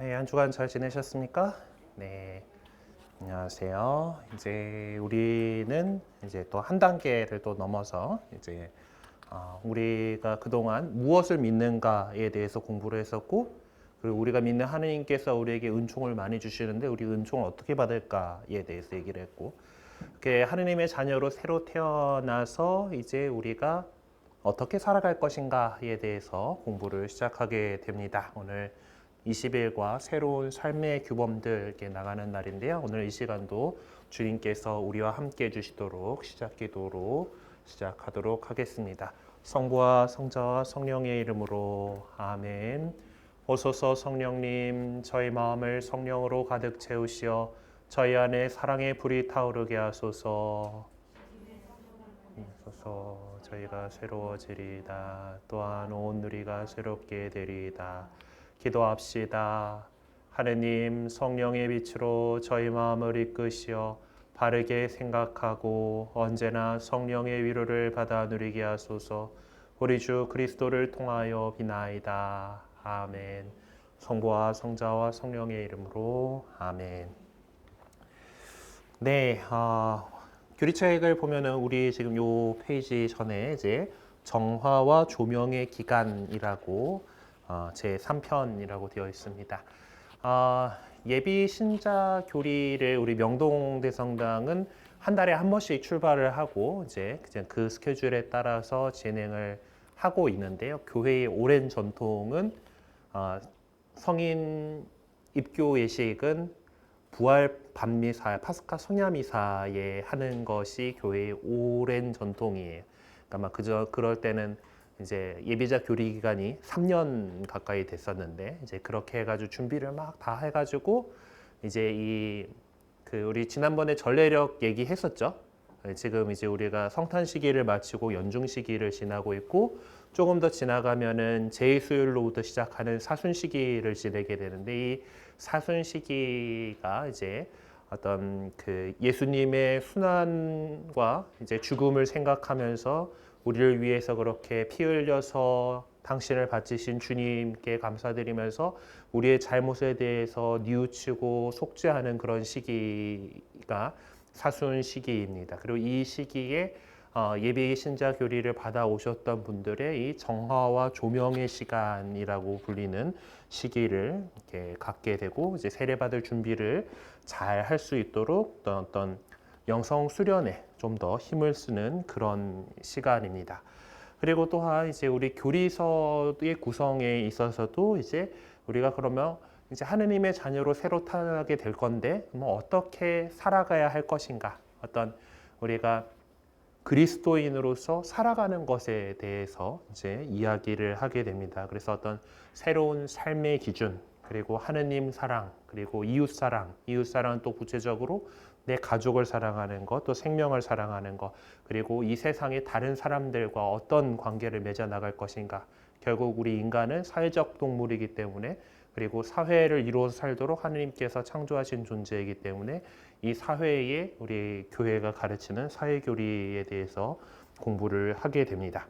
네, 한 주간 잘 지내셨습니까? 네, 안녕하세요. 이제 우리는 이제 또 한 단계를 또 넘어서 이제 우리가 그동안 무엇을 믿는가에 대해서 공부를 했었고, 그리고 우리가 믿는 하느님께서 우리에게 은총을 많이 주시는데 우리 은총을 어떻게 받을까에 대해서 얘기를 했고, 이렇게 하느님의 자녀로 새로 태어나서 이제 우리가 어떻게 살아갈 것인가에 대해서 공부를 시작하게 됩니다. 오늘 20일과 새로운 삶의 규범들 이렇게 나가는 날인데요. 오늘 이 시간도 주님께서 우리와 함께 해주시도록 시작 기도로 시작하도록 하겠습니다. 성부와 성자와 성령의 이름으로 아멘. 오소서 성령님, 저희 마음을 성령으로 가득 채우시어 저희 안에 사랑의 불이 타오르게 하소서. 저희가 새로워지리이다. 또한 온 누리가 새롭게 되리이다. 기도합시다. 하느님, 성령의 빛으로 저희 마음을 이끄시어 바르게 생각하고 언제나 성령의 위로를 받아 누리게 하소서. 우리 주 그리스도를 통하여 비나이다. 아멘. 성부와 성자와 성령의 이름으로 아멘. 네, 교리책을 보면은 우리 지금 요 페이지 전에 이제 정화와 조명의 기간이라고 제 3편이라고 되어 있습니다. 예비 신자 교리를 우리 명동대성당은 한 달에 한 번씩 출발을 하고 이제 그 스케줄에 따라서 진행을 하고 있는데요. 교회의 오랜 전통은 성인 입교 예식은 부활 밤미사, 파스카 성야미사에 하는 것이 교회의 오랜 전통이에요. 그러니까 그럴 때는 이제 예비자 교리 기간이 3년 가까이 됐었는데 이제 그렇게 해가지고 준비를 막 다 해가지고 이제 우리 지난번에 전례력 얘기했었죠. 지금 이제 우리가 성탄 시기를 마치고 연중 시기를 지나고 있고 조금 더 지나가면은 제수일로부터 시작하는 사순 시기를 지내게 되는데 이 사순 시기가 이제 어떤 그 예수님의 순환과 이제 죽음을 생각하면서 우리를 위해서 그렇게 피 흘려서 당신을 바치신 주님께 감사드리면서 우리의 잘못에 대해서 뉘우치고 속죄하는 그런 시기가 사순 시기입니다. 그리고 이 시기에 예비 신자 교리를 받아 오셨던 분들의 이 정화와 조명의 시간이라고 불리는 시기를 이렇게 갖게 되고 이제 세례 받을 준비를 잘 할 수 있도록 어떤 영성 수련에 좀 더 힘을 쓰는 그런 시간입니다. 그리고 또한 이제 우리 교리서의 구성에 있어서도 이제 우리가 그러면 이제 하느님의 자녀로 새로 태어나게 될 건데 뭐 어떻게 살아가야 할 것인가, 어떤 우리가 그리스도인으로서 살아가는 것에 대해서 이제 이야기를 하게 됩니다. 그래서 어떤 새로운 삶의 기준, 그리고 하느님 사랑, 그리고 이웃 사랑, 이웃 사랑은 또 구체적으로 내 가족을 사랑하는 것, 또 생명을 사랑하는 것, 그리고 이 세상의 다른 사람들과 어떤 관계를 맺어 나갈 것인가. 결국 우리 인간은 사회적 동물이기 때문에, 그리고 사회를 이루어서 살도록 하느님께서 창조하신 존재이기 때문에 이 사회에 우리 교회가 가르치는 사회교리에 대해서 공부를 하게 됩니다.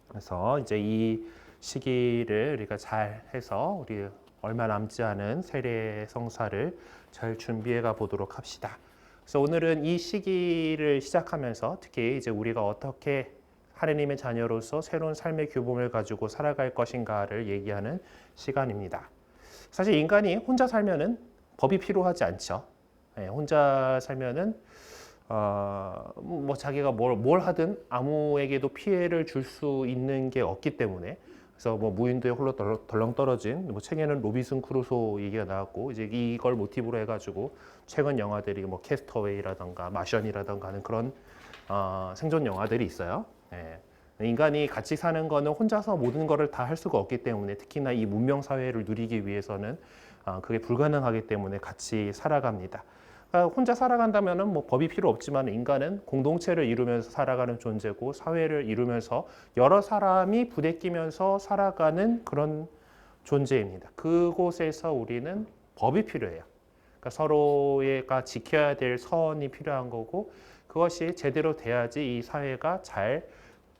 그래서 이제 이 시기를 우리가 잘 해서 우리 얼마 남지 않은 세례 성사를 잘 준비해 가 보도록 합시다. 그래서 오늘은 이 시기를 시작하면서 특히 이제 우리가 어떻게 하느님의 자녀로서 새로운 삶의 규범을 가지고 살아갈 것인가를 얘기하는 시간입니다. 사실 인간이 혼자 살면은 법이 필요하지 않죠. 혼자 살면은 뭐 자기가 뭘 하든 아무에게도 피해를 줄 수 있는 게 없기 때문에, 그래서 뭐 무인도에 홀로 덜렁 떨어진 뭐 책에는 로빈슨 크루소 얘기가 나왔고 이제 이걸 모티브로 해가지고 최근 영화들이 뭐 캐스터웨이라던가 마션이라던가 하는 그런 생존 영화들이 있어요. 인간이 같이 사는 거는 혼자서 모든 거를 다 할 수가 없기 때문에, 특히나 이 문명 사회를 누리기 위해서는 그게 불가능하기 때문에 같이 살아갑니다. 그러니까 혼자 살아간다면은 뭐 법이 필요 없지만 인간은 공동체를 이루면서 살아가는 존재고 사회를 이루면서 여러 사람이 부대끼면서 살아가는 그런 존재입니다. 그곳에서 우리는 법이 필요해요. 그러니까 서로가 지켜야 될 선이 필요한 거고, 그것이 제대로 돼야지 이 사회가 잘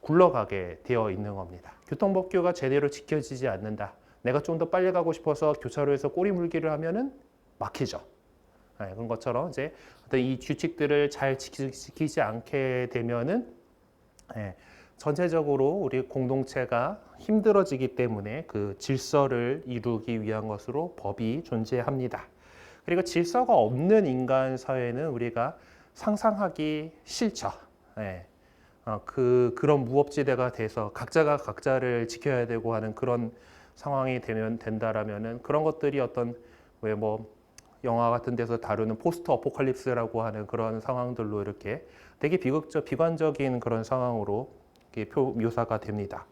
굴러가게 되어 있는 겁니다. 교통법규가 제대로 지켜지지 않는다. 내가 좀 더 빨리 가고 싶어서 교차로에서 꼬리 물기를 하면은 막히죠. 네, 그런 것처럼 이제 어떤 이 규칙들을 잘 지키지 않게 되면은 네, 전체적으로 우리 공동체가 힘들어지기 때문에 그 질서를 이루기 위한 것으로 법이 존재합니다. 그리고 질서가 없는 인간 사회는 우리가 상상하기 싫죠. 네. 그런 무법지대가 돼서 각자가 각자를 지켜야 되고 하는 그런 상황이 된다라면은 그런 것들이 어떤 왜 뭐 영화 같은 데서 다루는 포스트 어포칼립스라고 하는 그런 상황들로 이렇게 되게 비관적인 그런 상황으로 이렇게 묘사가 됩니다.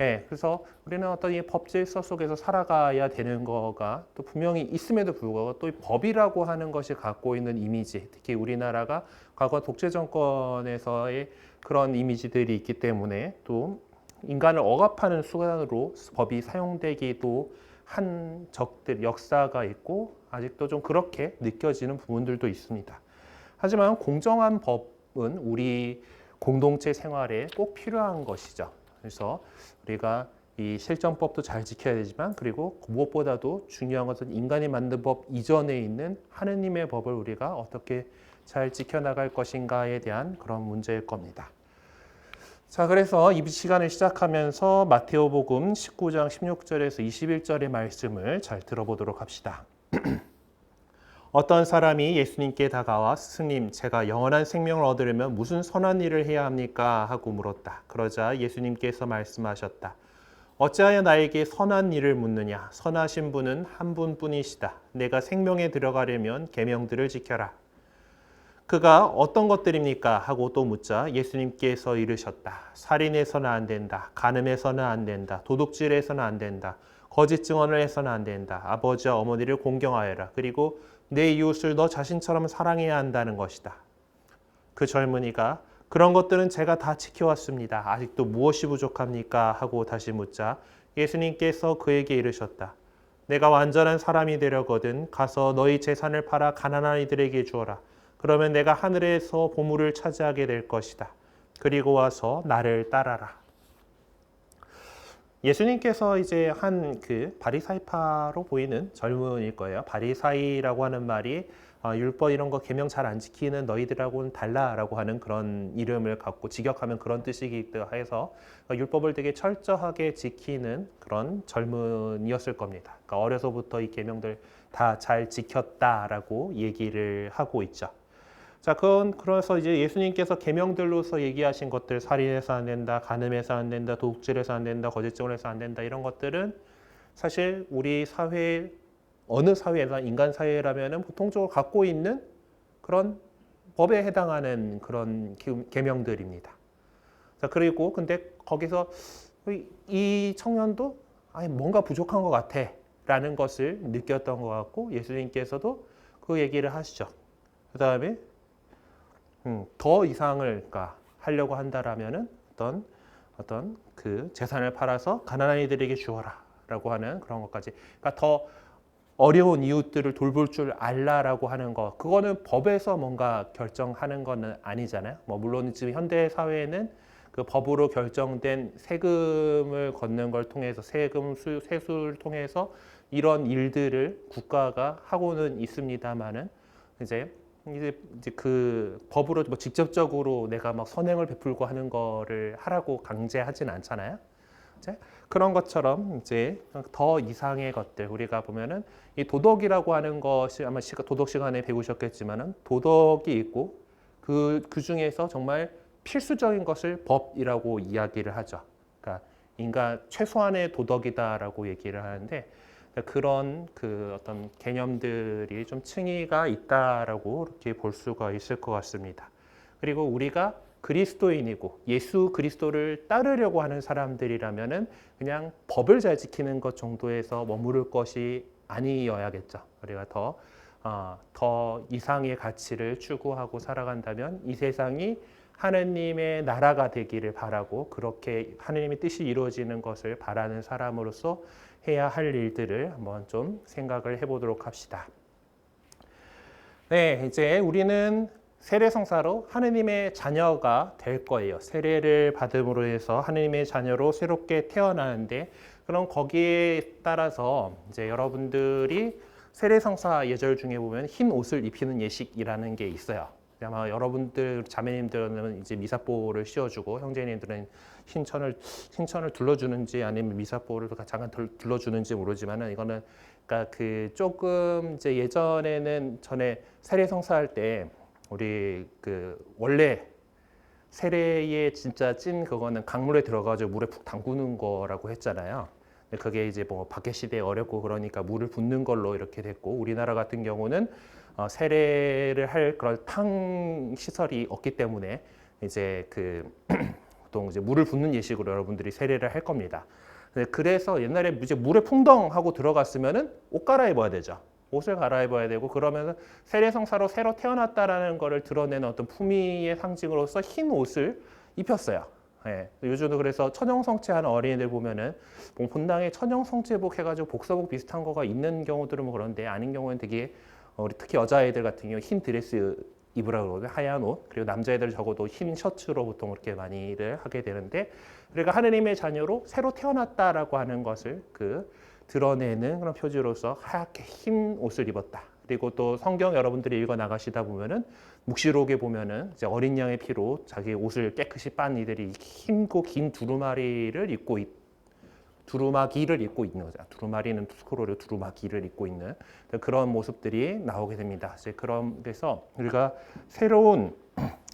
예, 그래서 우리는 어떤 이 법 질서 속에서 살아가야 되는 거가 또 분명히 있음에도 불구하고 또 이 법이라고 하는 것이 갖고 있는 이미지, 특히 우리나라가 과거 독재 정권에서의 그런 이미지들이 있기 때문에 또 인간을 억압하는 수단으로 법이 사용되기도 한 역사가 있고 아직도 좀 그렇게 느껴지는 부분들도 있습니다. 하지만 공정한 법은 우리 공동체 생활에 꼭 필요한 것이죠. 그래서 우리가 이 실정법도 잘 지켜야 되지만 그리고 무엇보다도 중요한 것은 인간이 만든 법 이전에 있는 하느님의 법을 우리가 어떻게 잘 지켜나갈 것인가에 대한 그런 문제일 겁니다. 자, 그래서 이 시간을 시작하면서 마테오복음 19장 16절에서 21절의 말씀을 잘 들어보도록 합시다. 어떤 사람이 예수님께 다가와 스님, 제가 영원한 생명을 얻으려면 무슨 선한 일을 해야 합니까? 하고 물었다. 그러자 예수님께서 말씀하셨다. 어찌하여 나에게 선한 일을 묻느냐? 선하신 분은 한 분뿐이시다. 내가 생명에 들어가려면 계명들을 지켜라. 그가 어떤 것들입니까? 하고 또 묻자 예수님께서 이르셨다. 살인해서는 안 된다. 간음해서는 안 된다. 도둑질해서는 안 된다. 거짓 증언을 해서는 안 된다. 아버지와 어머니를 공경하여라. 그리고 내 이웃을 너 자신처럼 사랑해야 한다는 것이다. 그 젊은이가 그런 것들은 제가 다 지켜왔습니다. 아직도 무엇이 부족합니까? 하고 다시 묻자 예수님께서 그에게 이르셨다. 내가 완전한 사람이 되려거든 가서 너희 재산을 팔아 가난한 이들에게 주어라. 그러면 내가 하늘에서 보물을 차지하게 될 것이다. 그리고 와서 나를 따라라. 예수님께서 이제 한 그 바리사이파로 보이는 젊은일 거예요. 바리사이라고 하는 말이 율법 이런 거 계명 잘 안 지키는 너희들하고는 달라라고 하는 그런 이름을 갖고 직역하면 그런 뜻이기도 해서 율법을 되게 철저하게 지키는 그런 젊은이였을 겁니다. 그러니까 어려서부터 이 계명들 다 잘 지켰다라고 얘기를 하고 있죠. 자, 그래서 이제 예수님께서 계명들로서 얘기하신 것들, 살인해서 안 된다, 간음해서 안 된다, 도둑질해서 안 된다, 거짓증언 해서 안 된다 이런 것들은 사실 우리 사회 어느 사회나 인간 사회라면은 보통적으로 갖고 있는 그런 법에 해당하는 그런 계명들입니다. 자, 그리고 근데 거기서 이 청년도 아니 뭔가 부족한 것 같아라는 것을 느꼈던 것 같고 예수님께서도 그 얘기를 하시죠. 그 다음에 더 이상을 그러니까 하려고 한다라면은 어떤 그 재산을 팔아서 가난한 이들에게 주어라라고 하는 그런 것까지. 그러니까 더 어려운 이웃들을 돌볼 줄 알라라고 하는 거. 그거는 법에서 뭔가 결정하는 거는 아니잖아요. 뭐 물론 지금 현대 사회에는 그 법으로 결정된 세금을 걷는 걸 통해서 세수를 통해서 이런 일들을 국가가 하고는 있습니다만은 이제 그 법으로 뭐 직접적으로 내가 막 선행을 베풀고 하는 거를 하라고 강제하진 않잖아요. 이제 그런 것처럼 이제 더 이상의 것들 우리가 보면은 이 도덕이라고 하는 것이 아마 도덕 시간에 배우셨겠지만은 도덕이 있고 그 중에서 정말 필수적인 것을 법이라고 이야기를 하죠. 그러니까 인간 최소한의 도덕이다라고 얘기를 하는데 그런 그 어떤 개념들이 좀 층위가 있다라고 이렇게 볼 수가 있을 것 같습니다. 그리고 우리가 그리스도인이고 예수 그리스도를 따르려고 하는 사람들이라면은 그냥 법을 잘 지키는 것 정도에서 머무를 것이 아니어야겠죠. 우리가 더 이상의 가치를 추구하고 살아간다면 이 세상이 하느님의 나라가 되기를 바라고 그렇게 하느님의 뜻이 이루어지는 것을 바라는 사람으로서 해야 할 일들을 한번 좀 생각을 해보도록 합시다. 네, 이제 우리는 세례성사로 하느님의 자녀가 될 거예요. 세례를 받음으로 해서 하느님의 자녀로 새롭게 태어나는데 그럼 거기에 따라서 이제 여러분들이 세례성사 예절 중에 보면 흰 옷을 입히는 예식이라는 게 있어요. 아마 여러분들 자매님들은 이제 미사뽀를 씌워주고 형제님들은 흰천을 둘러주는지 아니면 미사뽀를 잠깐 둘러주는지 모르지만은 이거는 그러니까 그 조금 이제 예전에는 전에 세례성사할 때 우리 그 원래 세례의 진짜 찐 그거는 강물에 들어가지고 물에 푹 담그는 거라고 했잖아요. 근데 그게 이제 뭐 박해 시대에 어렵고 그러니까 물을 붓는 걸로 이렇게 됐고 우리나라 같은 경우는 세례를 할 그런 탕 시설이 없기 때문에 이제 그 보통 이제 물을 붓는 예식으로 여러분들이 세례를 할 겁니다. 그래서 옛날에 이제 물에 풍덩하고 들어갔으면은 옷 갈아입어야 되죠. 옷을 갈아입어야 되고 그러면서 세례성사로 새로 태어났다라는 것을 드러내는 어떤 품위의 상징으로서 흰 옷을 입혔어요. 예. 요즘도 그래서 천연성체하는 어린이들 보면은 본당에 천연성체복 해가지고 복서복 비슷한 거가 있는 경우들은 뭐 그런데 아닌 경우는 되게 우리 특히 여자애들 같은 경우 흰 드레스 입으라고 그러거든요. 하얀 옷. 그리고 남자애들 적어도 흰 셔츠로 보통 그렇게 많이들 하게 되는데 그러니까 하느님의 자녀로 새로 태어났다라고 하는 것을 그 드러내는 그런 표지로서 하얗게 흰 옷을 입었다. 그리고 또 성경 여러분들이 읽어 나가시다 보면은 묵시록에 보면은 이제 어린 양의 피로 자기 옷을 깨끗이 빤 이들이 흰고 긴 두루마기를 입고 있는 거죠. 두루마리는 스크롤로 두루마기를 입고 있는 그런 모습들이 나오게 됩니다. 이제 그런 데서 우리가 새로운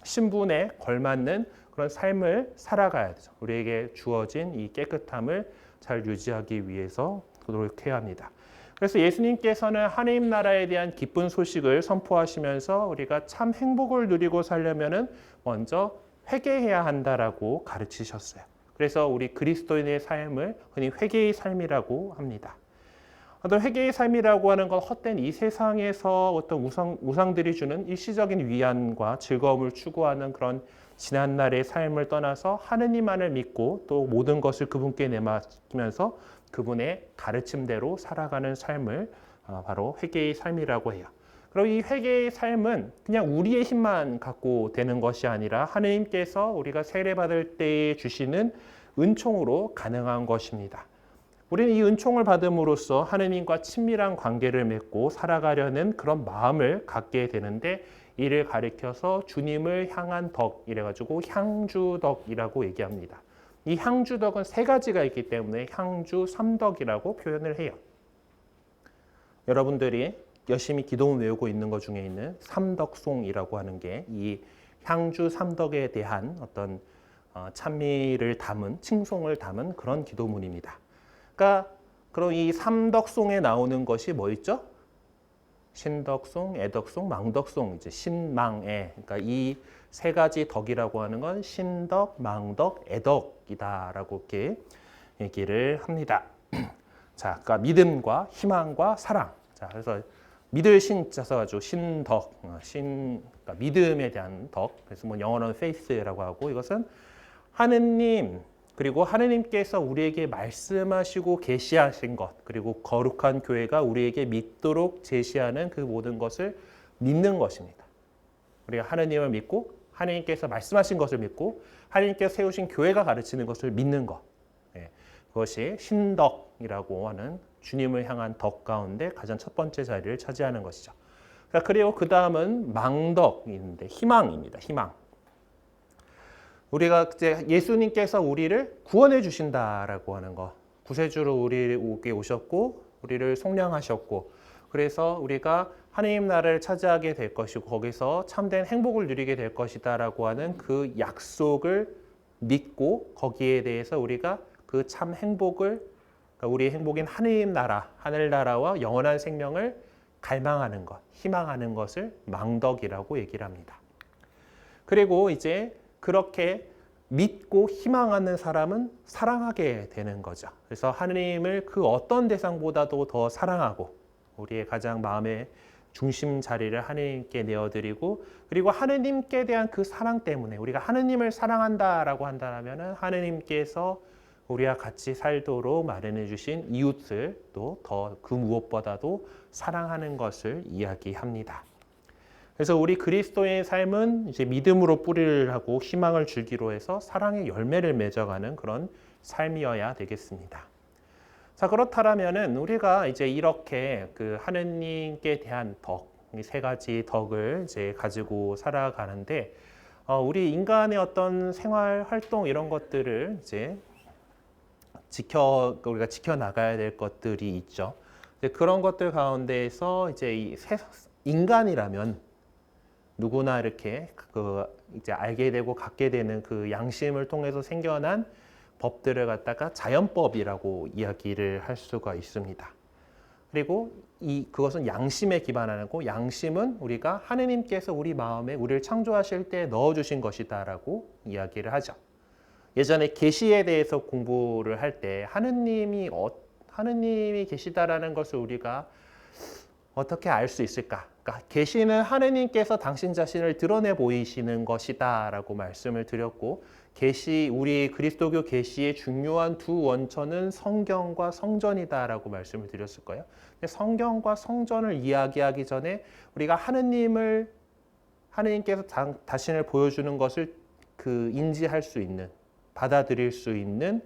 신분에 걸맞는 그런 삶을 살아가야 되죠. 우리에게 주어진 이 깨끗함을 잘 유지하기 위해서 노력해야 합니다. 그래서 예수님께서는 하나님 나라에 대한 기쁜 소식을 선포하시면서 우리가 참 행복을 누리고 살려면은 먼저 회개해야 한다라고 가르치셨어요. 그래서 우리 그리스도인의 삶을 흔히 회개의 삶이라고 합니다. 어떤 회개의 삶이라고 하는 건 헛된 이 세상에서 어떤 우상들이 주는 일시적인 위안과 즐거움을 추구하는 그런 지난날의 삶을 떠나서 하느님만을 믿고 또 모든 것을 그분께 내맡기면서 그분의 가르침대로 살아가는 삶을 바로 회개의 삶이라고 해요. 그리고 이 회개의 삶은 그냥 우리의 힘만 갖고 되는 것이 아니라 하느님께서 우리가 세례받을 때에 주시는 은총으로 가능한 것입니다. 우리는 이 은총을 받음으로써 하느님과 친밀한 관계를 맺고 살아가려는 그런 마음을 갖게 되는데 이를 가리켜서 주님을 향한 덕 이래가지고 향주덕이라고 얘기합니다. 이 향주덕은 세 가지가 있기 때문에 향주 삼덕이라고 표현을 해요. 여러분들이 열심히 기도문 외우고 있는 것 중에 있는 삼덕송이라고 하는 게 이 향주 삼덕에 대한 어떤 찬미를 담은 칭송을 담은 그런 기도문입니다. 그러니까 그럼 이 삼덕송에 나오는 것이 뭐 있죠? 신덕송, 애덕송, 망덕송, 이제 신망애. 그러니까 이 세 가지 덕이라고 하는 건 신덕, 망덕, 애덕이다라고 이렇게 얘기를 합니다. 자, 그러니까 믿음과 희망과 사랑. 자, 그래서 믿을 신자 써가지고 신덕, 그러니까 믿음에 대한 덕. 그래서 뭐 영어로는 faith라고 하고 이것은 하느님 그리고 하느님께서 우리에게 말씀하시고 계시하신 것 그리고 거룩한 교회가 우리에게 믿도록 제시하는 그 모든 것을 믿는 것입니다. 우리가 하느님을 믿고 하느님께서 말씀하신 것을 믿고 하느님께서 세우신 교회가 가르치는 것을 믿는 것. 그것이 신덕이라고 하는 주님을 향한 덕 가운데 가장 첫 번째 자리를 차지하는 것이죠. 그리고 그 다음은 망덕이 있는데 희망입니다. 희망. 우리가 이제 예수님께서 우리를 구원해 주신다라고 하는 거. 구세주로 우리에게 오셨고 우리를 속량하셨고 그래서 우리가 하나님 나라를 차지하게 될 것이고 거기서 참된 행복을 누리게 될 것이다라고 하는 그 약속을 믿고 거기에 대해서 우리가 그 참 행복을 그러니까 우리의 행복인 하나님 나라, 하늘나라와 영원한 생명을 갈망하는 것, 희망하는 것을 망덕이라고 얘기를 합니다. 그리고 이제 그렇게 믿고 희망하는 사람은 사랑하게 되는 거죠. 그래서 하느님을 그 어떤 대상보다도 더 사랑하고 우리의 가장 마음의 중심 자리를 하느님께 내어드리고 그리고 하느님께 대한 그 사랑 때문에 우리가 하느님을 사랑한다라고 한다면 하느님께서 우리와 같이 살도록 마련해 주신 이웃을 또 더 그 무엇보다도 사랑하는 것을 이야기합니다. 그래서 우리 그리스도의 삶은 이제 믿음으로 뿌리를 하고 희망을 줄기로 해서 사랑의 열매를 맺어가는 그런 삶이어야 되겠습니다. 자, 그렇다면은 우리가 이제 이렇게 그 하느님께 대한 덕, 이 세 가지 덕을 이제 가지고 살아가는데, 우리 인간의 어떤 생활 활동 이런 것들을 이제 우리가 지켜나가야 될 것들이 있죠. 이제 그런 것들 가운데에서 이제 인간이라면 누구나 이렇게 이제 알게 되고 갖게 되는 그 양심을 통해서 생겨난 법들을 갖다가 자연법이라고 이야기를 할 수가 있습니다. 그리고 그것은 양심에 기반하는 거, 양심은 우리가 하느님께서 우리 마음에 우리를 창조하실 때 넣어주신 것이다라고 이야기를 하죠. 예전에 계시에 대해서 공부를 할 때 하느님이 계시다라는 것을 우리가 어떻게 알 수 있을까? 그러니까 계시는 하느님께서 당신 자신을 드러내 보이시는 것이다라고 말씀을 드렸고, 우리 그리스도교 계시의 중요한 두 원천은 성경과 성전이다라고 말씀을 드렸을 거예요. 성경과 성전을 이야기하기 전에 우리가 하느님께서 자신을 보여주는 것을 인지할 수 있는, 받아들일 수 있는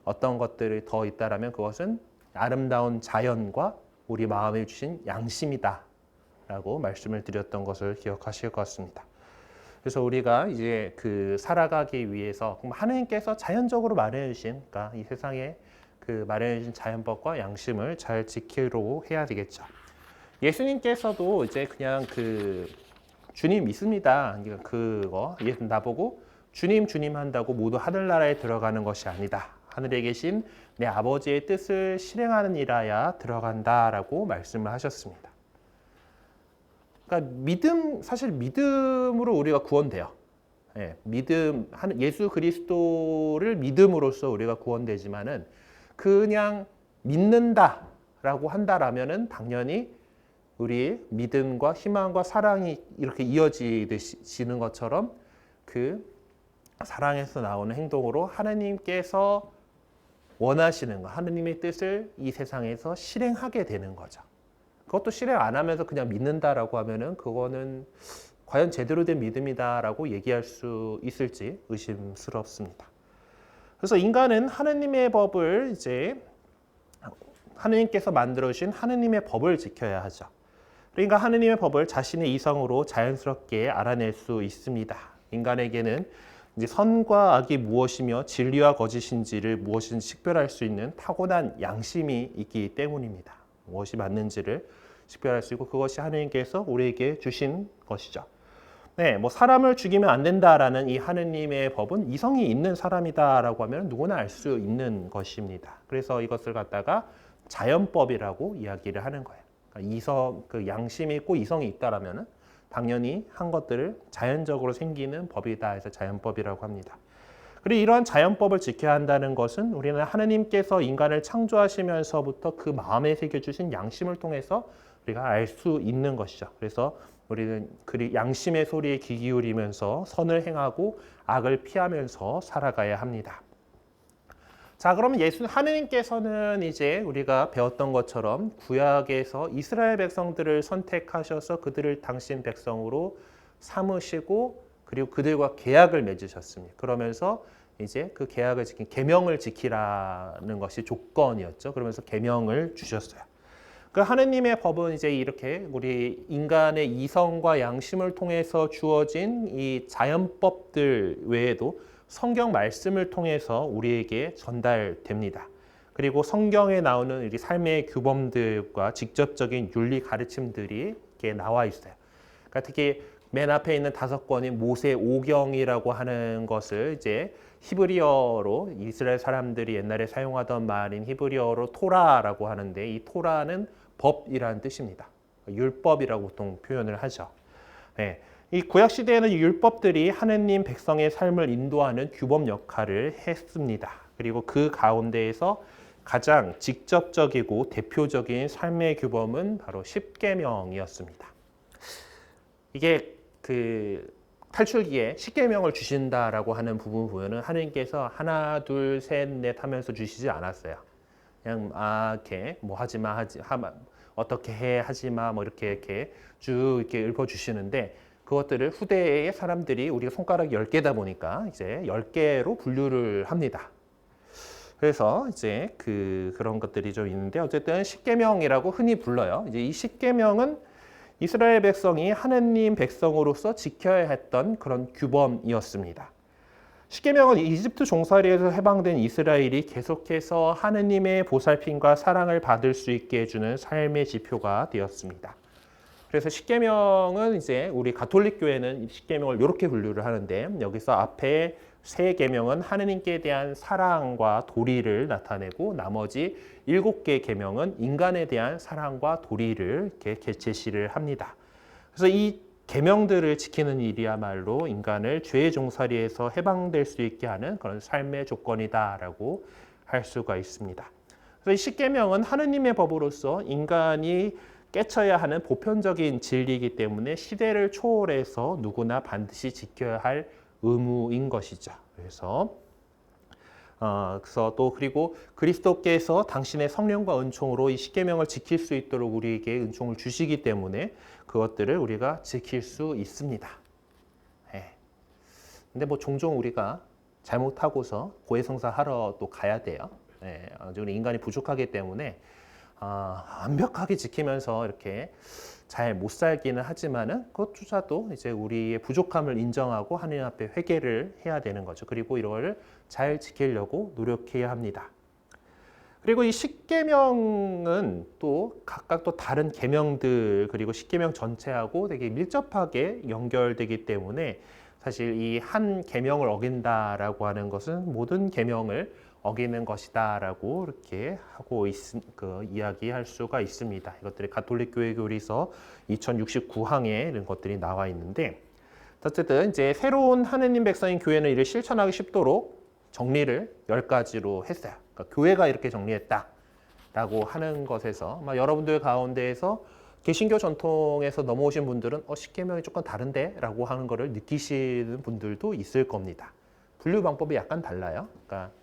어떤 것들이 더 있다라면 그것은 아름다운 자연과 우리 마음에 주신 양심이다 라고 말씀을 드렸던 것을 기억하실 것 같습니다. 그래서 우리가 이제 살아가기 위해서 하느님께서 자연적으로 마련해 주신, 그러니까 이 세상에 마련해 주신 자연법과 양심을 잘 지키려고 해야 되겠죠. 예수님께서도 이제 그냥 주님 믿습니다. 예수 나보고 주님 한다고 모두 하늘나라에 들어가는 것이 아니다. 하늘에 계신 내 아버지의 뜻을 실행하는 이라야 들어간다라고 말씀을 하셨습니다. 그러니까 사실 믿음으로 우리가 구원돼요. 예, 예수 그리스도를 믿음으로써 우리가 구원되지만은 그냥 믿는다라고 한다라면은 당연히 우리 믿음과 희망과 사랑이 이렇게 이어지는 것처럼 사랑에서 나오는 행동으로 하나님께서 원하시는 것, 하느님의 뜻을 이 세상에서 실행하게 되는 거죠. 그것도 실행 안 하면서 그냥 믿는다라고 하면은 그거는 과연 제대로 된 믿음이다라고 얘기할 수 있을지 의심스럽습니다. 그래서 인간은 하느님의 법을 하느님께서 만들어주신 하느님의 법을 지켜야 하죠. 그러니까 하느님의 법을 자신의 이성으로 자연스럽게 알아낼 수 있습니다. 인간에게는 이제 선과 악이 무엇이며 진리와 거짓인지를 무엇인지 식별할 수 있는 타고난 양심이 있기 때문입니다. 무엇이 맞는지를 식별할 수 있고 그것이 하느님께서 우리에게 주신 것이죠. 네, 사람을 죽이면 안 된다라는 이 하느님의 법은 이성이 있는 사람이다라고 하면 누구나 알 수 있는 것입니다. 그래서 이것을 갖다가 자연법이라고 이야기를 하는 거예요. 그러니까 양심이 있고 이성이 있다라면은 당연히 한 것들을 자연적으로 생기는 법이다 해서 자연법이라고 합니다. 그리고 이러한 자연법을 지켜야 한다는 것은 우리는 하느님께서 인간을 창조하시면서부터 그 마음에 새겨주신 양심을 통해서 우리가 알 수 있는 것이죠. 그래서 우리는 양심의 소리에 귀 기울이면서 선을 행하고 악을 피하면서 살아가야 합니다. 자, 그러면 하느님께서는 이제 우리가 배웠던 것처럼 구약에서 이스라엘 백성들을 선택하셔서 그들을 당신 백성으로 삼으시고 그리고 그들과 계약을 맺으셨습니다. 그러면서 이제 그 계약을 계명을 지키라는 것이 조건이었죠. 그러면서 계명을 주셨어요. 그 하느님의 법은 이제 이렇게 우리 인간의 이성과 양심을 통해서 주어진 이 자연법들 외에도 성경 말씀을 통해서 우리에게 전달됩니다. 그리고 성경에 나오는 우리 삶의 규범들과 직접적인 윤리 가르침들이 이렇게 나와 있어요. 그러니까 특히 맨 앞에 있는 5권인 모세 오경이라고 하는 것을 이제 히브리어로 이스라엘 사람들이 옛날에 사용하던 말인 히브리어로 토라라고 하는데 이 토라는 법이라는 뜻입니다. 율법이라고 보통 표현을 하죠. 네. 이 구약 시대에는 율법들이 하느님 백성의 삶을 인도하는 규범 역할을 했습니다. 그리고 그 가운데에서 가장 직접적이고 대표적인 삶의 규범은 바로 십계명이었습니다. 이게 탈출기에 십계명을 주신다라고 하는 부분 보면은 하느님께서 하나, 둘, 셋, 넷 하면서 주시지 않았어요. 그냥 이렇게 어떻게 해 하지 마 이렇게 쭉 이렇게 읊어 주시는데 그것들을 후대의 사람들이 우리가 손가락 10개다 보니까 이제 10개로 분류를 합니다. 그래서 이제 그런 것들이 좀 있는데 어쨌든 십계명이라고 흔히 불러요. 이제 이 십계명은 이스라엘 백성이 하느님 백성으로서 지켜야 했던 그런 규범이었습니다. 십계명은 이집트 종살이에서 해방된 이스라엘이 계속해서 하느님의 보살핌과 사랑을 받을 수 있게 해주는 삶의 지표가 되었습니다. 그래서 십계명은 이제 우리 가톨릭 교회는 십계명을 이렇게 분류를 하는데 여기서 앞에 세 계명은 하느님께 대한 사랑과 도리를 나타내고 나머지 7개 계명은 인간에 대한 사랑과 도리를 이렇게 제시를 합니다. 그래서 이 계명들을 지키는 일이야말로 인간을 죄의 종살이에서 해방될 수 있게 하는 그런 삶의 조건이다라고 할 수가 있습니다. 그래서 이 십계명은 하느님의 법으로서 인간이 깨쳐야 하는 보편적인 진리이기 때문에 시대를 초월해서 누구나 반드시 지켜야 할 의무인 것이죠. 그래서 또 그리고 그리스도께서 당신의 성령과 은총으로 이 십계명을 지킬 수 있도록 우리에게 은총을 주시기 때문에 그것들을 우리가 지킬 수 있습니다. 근데 뭐 종종 우리가 잘못하고서 고해성사 하러 또 가야 돼요. 우리 인간이 부족하기 때문에 완벽하게 지키면서 이렇게 잘 못 살기는 하지만은 그것조차도 이제 우리의 부족함을 인정하고 하나님 앞에 회개를 해야 되는 거죠. 그리고 이걸 잘 지키려고 노력해야 합니다. 그리고 이 십계명은 또 각각 또 다른 계명들 그리고 십계명 전체하고 되게 밀접하게 연결되기 때문에 사실 이 한 계명을 어긴다라고 하는 것은 모든 계명을 어기는 것이다라고 이렇게 하고 이야기할 수가 있습니다. 이것들이 가톨릭 교회 교리서 2069항에 이런 것들이 나와 있는데 어쨌든 이제 새로운 하느님 백성인 교회는 이를 실천하기 쉽도록 정리를 10가지로 했어요. 그러니까 교회가 이렇게 정리했다라고 하는 것에서 여러분들 가운데에서 개신교 전통에서 넘어오신 분들은 십계명이 조금 다른데라고 하는 것을 느끼시는 분들도 있을 겁니다. 분류 방법이 약간 달라요. 그러니까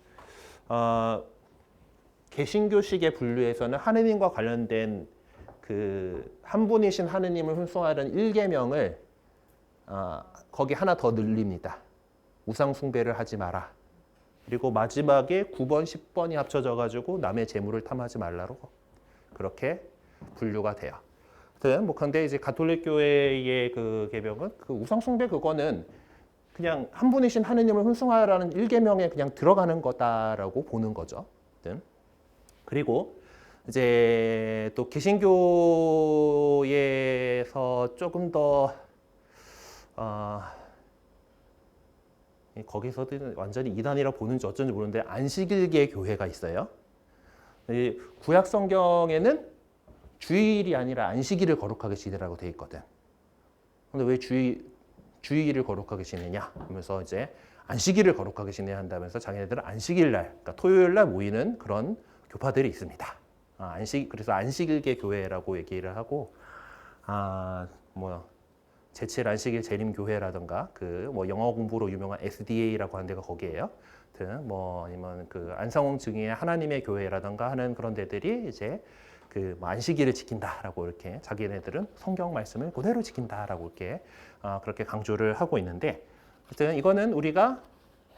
개신교식의 분류에서는 하느님과 관련된 한 분이신 하느님을 hun송하는 1계명을 거기 하나 더 늘립니다. 우상 숭배를 하지 마라. 그리고 마지막에 9번, 10번이 합쳐져 가지고 남의 재물을 탐하지 말라로 그렇게 분류가 돼요. 그런데 이제 가톨릭 교회의 그 계명은 그 우상 숭배 그거는 그냥 한 분이신 하느님을 hun송하라는 1계명에 그냥 들어가는 거다라고 보는 거죠. 그리고 이제 또 개신교에서 조금 더 거기서도 완전히 이단이라 보는지 어쩐지 모르는데 안식일계 교회가 있어요. 이 구약 성경에는 주일이 아니라 안식일을 거룩하게 지내라고 돼 있거든. 근데 왜 주일을 거룩하게 지내냐 하면서 이제 안식일을 거룩하게 지내야 한다면서 자기네들은 안식일 날, 그러니까 토요일 날 모이는 그런 교파들이 있습니다. 그래서 안식일계 교회라고 얘기를 하고, 제7 안식일 재림교회라든가 영어 공부로 유명한 SDA라고 하는 데가 거기에요. 아니면 안상홍 증인의 하나님의 교회라든가 하는 그런 데들이 이제 안식일을 지킨다라고 이렇게 자기네들은 성경 말씀을 그대로 지킨다라고 이렇게 그렇게 강조를 하고 있는데, 어쨌든 이거는 우리가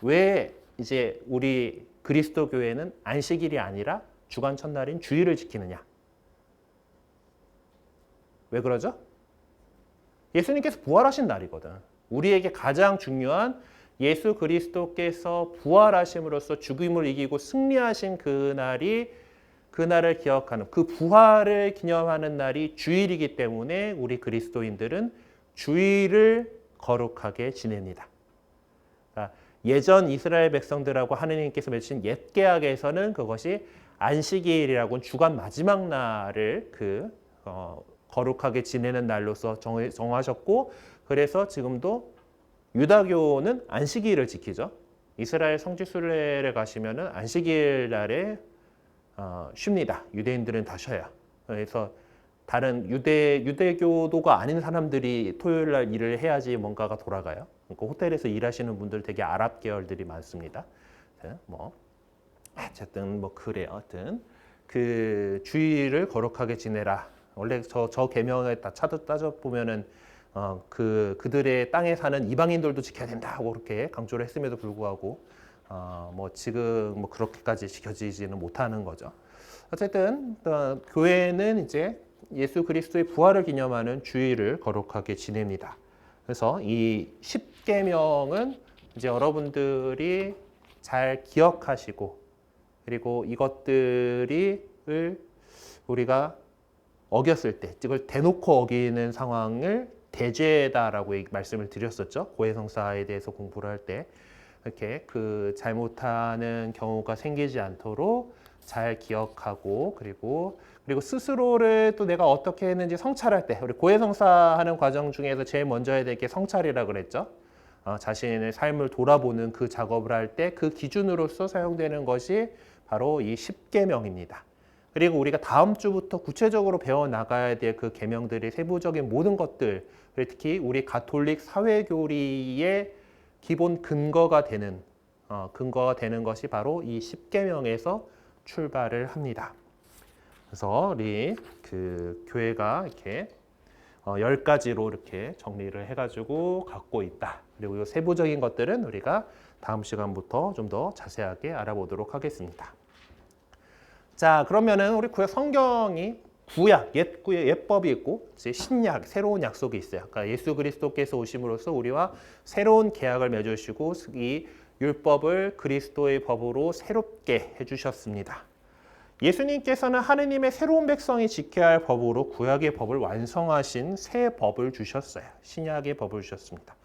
왜 이제 우리 그리스도 교회는 안식일이 아니라 주간 첫날인 주일을 지키느냐? 왜 그러죠? 예수님께서 부활하신 날이거든. 우리에게 가장 중요한 예수 그리스도께서 부활하심으로써 죽음을 이기고 승리하신 그날을 기억하는 그 부활을 기념하는 날이 주일이기 때문에 우리 그리스도인들은 주일을 거룩하게 지냅니다. 그러니까 예전 이스라엘 백성들하고 하느님께서 맺으신 옛 계약에서는 그것이 안식일이라고 주간 마지막 날을 거룩하게 지내는 날로서 정하셨고, 그래서 지금도 유다교는 안식일을 지키죠. 이스라엘 성지순례를 가시면은 안식일 날에 쉽니다. 유대인들은 다 쉬어요. 그래서 다른 유대교도가 아닌 사람들이 토요일 날 일을 해야지 뭔가가 돌아가요. 그러니까 호텔에서 일하시는 분들 되게 아랍 계열들이 많습니다. 어쨌든 그래요. 하여튼 주일을 거룩하게 지내라. 원래 저 계명에 따져 보면은 그들의 땅에 사는 이방인들도 지켜야 된다고 그렇게 강조를 했음에도 불구하고 뭐 지금 뭐 그렇게까지 지켜지지는 못하는 거죠. 어쨌든 교회는 이제 예수 그리스도의 부활을 기념하는 주일을 거룩하게 지냅니다. 그래서 이 10계명은 이제 여러분들이 잘 기억하시고 그리고 이것들을 우리가 어겼을 때, 이걸 대놓고 어기는 상황을 대죄다라고 말씀을 드렸었죠. 고해성사에 대해서 공부를 할 때 이렇게 그 잘못하는 경우가 생기지 않도록 잘 기억하고 그리고 스스로를 또 내가 어떻게 했는지 성찰할 때 우리 고해성사하는 과정 중에서 제일 먼저 해야 될 게 성찰이라 그랬죠. 자신의 삶을 돌아보는 그 작업을 할 때 그 기준으로서 사용되는 것이 바로 이 10계명입니다. 그리고 우리가 다음 주부터 구체적으로 배워나가야 될 그 계명들의 세부적인 모든 것들, 특히 우리 가톨릭 사회교리의 기본 근거가 되는 것이 바로 이 10계명에서 출발을 합니다. 그래서 우리 그 교회가 이렇게 10가지로 이렇게 정리를 해가지고 갖고 있다. 그리고 이 세부적인 것들은 우리가 다음 시간부터 좀 더 자세하게 알아보도록 하겠습니다. 자, 그러면은 우리 구약 성경이 구약, 옛법이 있고 이제 신약, 새로운 약속이 있어요. 그러니까 예수 그리스도께서 오심으로써 우리와 새로운 계약을 맺으시고 이 율법을 그리스도의 법으로 새롭게 해주셨습니다. 예수님께서는 하느님의 새로운 백성이 지켜야 할 법으로 구약의 법을 완성하신 새 법을 주셨어요. 신약의 법을 주셨습니다.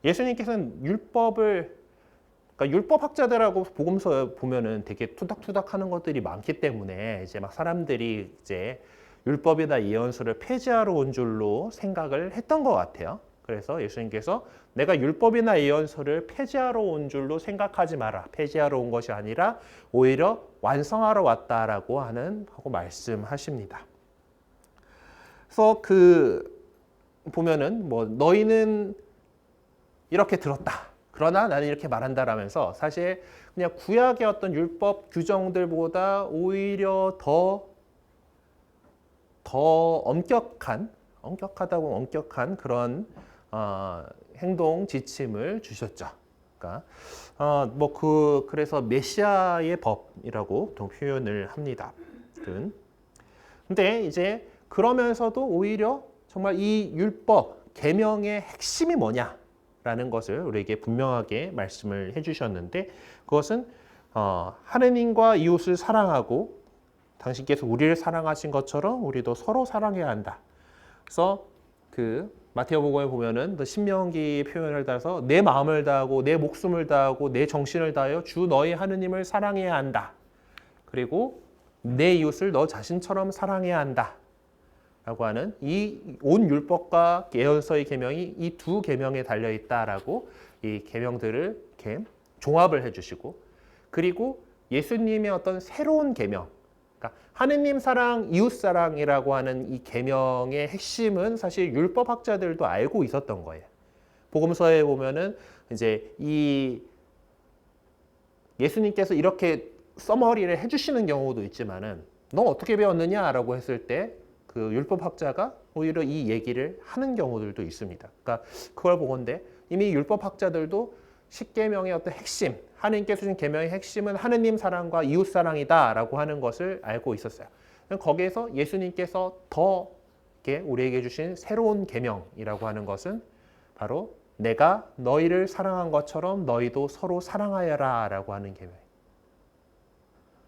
예수님께서는 그러니까 율법학자들하고 복음서 보면은 되게 투닥투닥하는 것들이 많기 때문에 이제 막 사람들이 이제 율법이나 예언서를 폐지하러 온 줄로 생각을 했던 것 같아요. 그래서 예수님께서 내가 율법이나 예언서를 폐지하러 온 줄로 생각하지 마라. 폐지하러 온 것이 아니라 오히려 완성하러 왔다라고 하고 말씀하십니다. 그래서 보면은 뭐 너희는 이렇게 들었다. 그러나 나는 이렇게 말한다라면서 사실 그냥 구약의 어떤 율법 규정들보다 오히려 더 엄격한 그런 행동 지침을 주셨죠. 그러니까 그래서 메시아의 법이라고 표현을 합니다. 근데 이제 그러면서도 오히려 정말 이 율법 계명의 핵심이 뭐냐라는 것을 우리에게 분명하게 말씀을 해주셨는데 그것은 하느님과 이웃을 사랑하고 당신께서 우리를 사랑하신 것처럼 우리도 서로 사랑해야 한다. 그래서 마태복음에 보면은 신명기 표현을 따라서 내 마음을 다하고 내 목숨을 다하고 내 정신을 다하여 주 너희 하느님을 사랑해야 한다. 그리고 내 이웃을 너 자신처럼 사랑해야 한다. 라고 하는 이 온 율법과 예언서의 계명이 이 두 계명에 달려 있다라고 이 계명들을 이렇게 종합을 해주시고 그리고 예수님의 어떤 새로운 계명, 그러니까 하느님 사랑, 이웃 사랑이라고 하는 이 계명의 핵심은 사실 율법학자들도 알고 있었던 거예요. 복음서에 보면은 이제 이 예수님께서 이렇게 써머리를 해주시는 경우도 있지만은 너 어떻게 배웠느냐라고 했을 때 그 율법학자가 오히려 이 얘기를 하는 경우들도 있습니다. 그러니까 그걸 보건대 이미 율법학자들도 십계명의 어떤 핵심, 하느님께서 주신 계명의 핵심은 하느님 사랑과 이웃 사랑이다라고 하는 것을 알고 있었어요. 거기에서 예수님께서 더 이렇게 우리에게 주신 새로운 계명이라고 하는 것은 바로 내가 너희를 사랑한 것처럼 너희도 서로 사랑하여라라고 하는 계명이에요.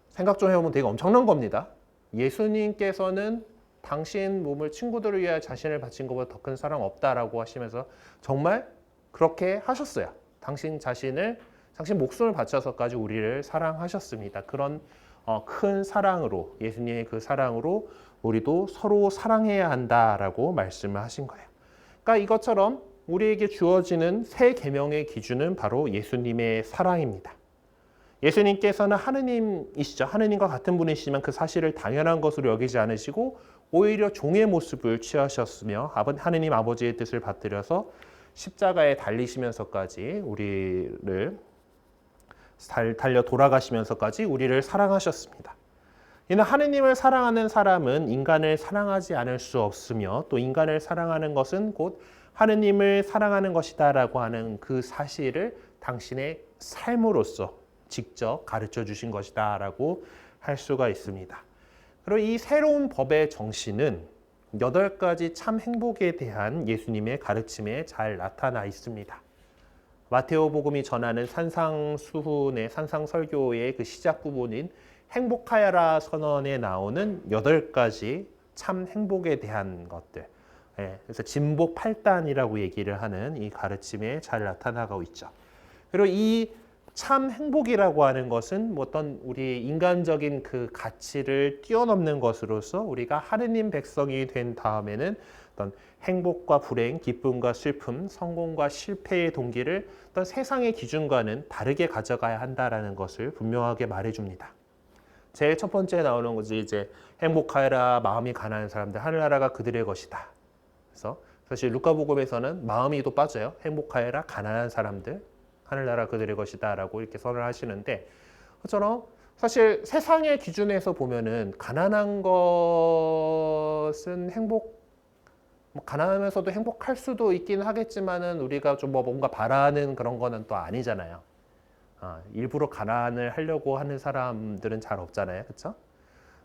생각 좀 해보면 되게 엄청난 겁니다. 예수님께서는 당신 몸을 친구들을 위하여 자신을 바친 것보다 더 큰 사랑 없다라고 하시면서 정말 그렇게 하셨어요. 당신 목숨을 바쳐서까지 우리를 사랑하셨습니다. 그런 큰 사랑으로 예수님의 그 사랑으로 우리도 서로 사랑해야 한다라고 말씀을 하신 거예요. 그러니까 이것처럼 우리에게 주어지는 새 계명의 기준은 바로 예수님의 사랑입니다. 예수님께서는 하느님이시죠. 하느님과 같은 분이시지만 그 사실을 당연한 것으로 여기지 않으시고 오히려 종의 모습을 취하셨으며 하느님 아버지의 뜻을 받들여서 십자가에 달리시면서까지 우리를 달려 돌아가시면서까지 우리를 사랑하셨습니다. 이는 하느님을 사랑하는 사람은 인간을 사랑하지 않을 수 없으며 또 인간을 사랑하는 것은 곧 하느님을 사랑하는 것이다라고 하는 그 사실을 당신의 삶으로써 직접 가르쳐 주신 것이다라고 할 수가 있습니다. 그리고 이 새로운 법의 정신은 8가지 참 행복에 대한 예수님의 가르침에 잘 나타나 있습니다. 마테오복음이 전하는 산상수훈의 산상설교의 그 시작 부분인 행복하여라 선언에 나오는 8가지 참 행복에 대한 것들. 그래서 진복 8단이라고 얘기를 하는 이 가르침에 잘 나타나고 있죠. 그리고 이 참 행복이라고 하는 것은 어떤 우리 인간적인 그 가치를 뛰어넘는 것으로서 우리가 하느님 백성이 된 다음에는 어떤 행복과 불행, 기쁨과 슬픔, 성공과 실패의 동기를 어떤 세상의 기준과는 다르게 가져가야 한다라는 것을 분명하게 말해줍니다. 제일 첫 번째 나오는 것이 이제 행복하여라 마음이 가난한 사람들 하늘나라가 그들의 것이다. 그래서 사실 루카복음에서는 마음이 또 빠져요. 행복하여라 가난한 사람들 하늘나라 그들의 것이다라고 이렇게 선을 하시는데, 그처럼 사실 세상의 기준에서 보면은 가난한 것은 가난하면서도 행복할 수도 있긴 하겠지만은 우리가 좀 뭔가 바라는 그런 거는 또 아니잖아요. 일부러 가난을 하려고 하는 사람들은 잘 없잖아요, 그렇죠?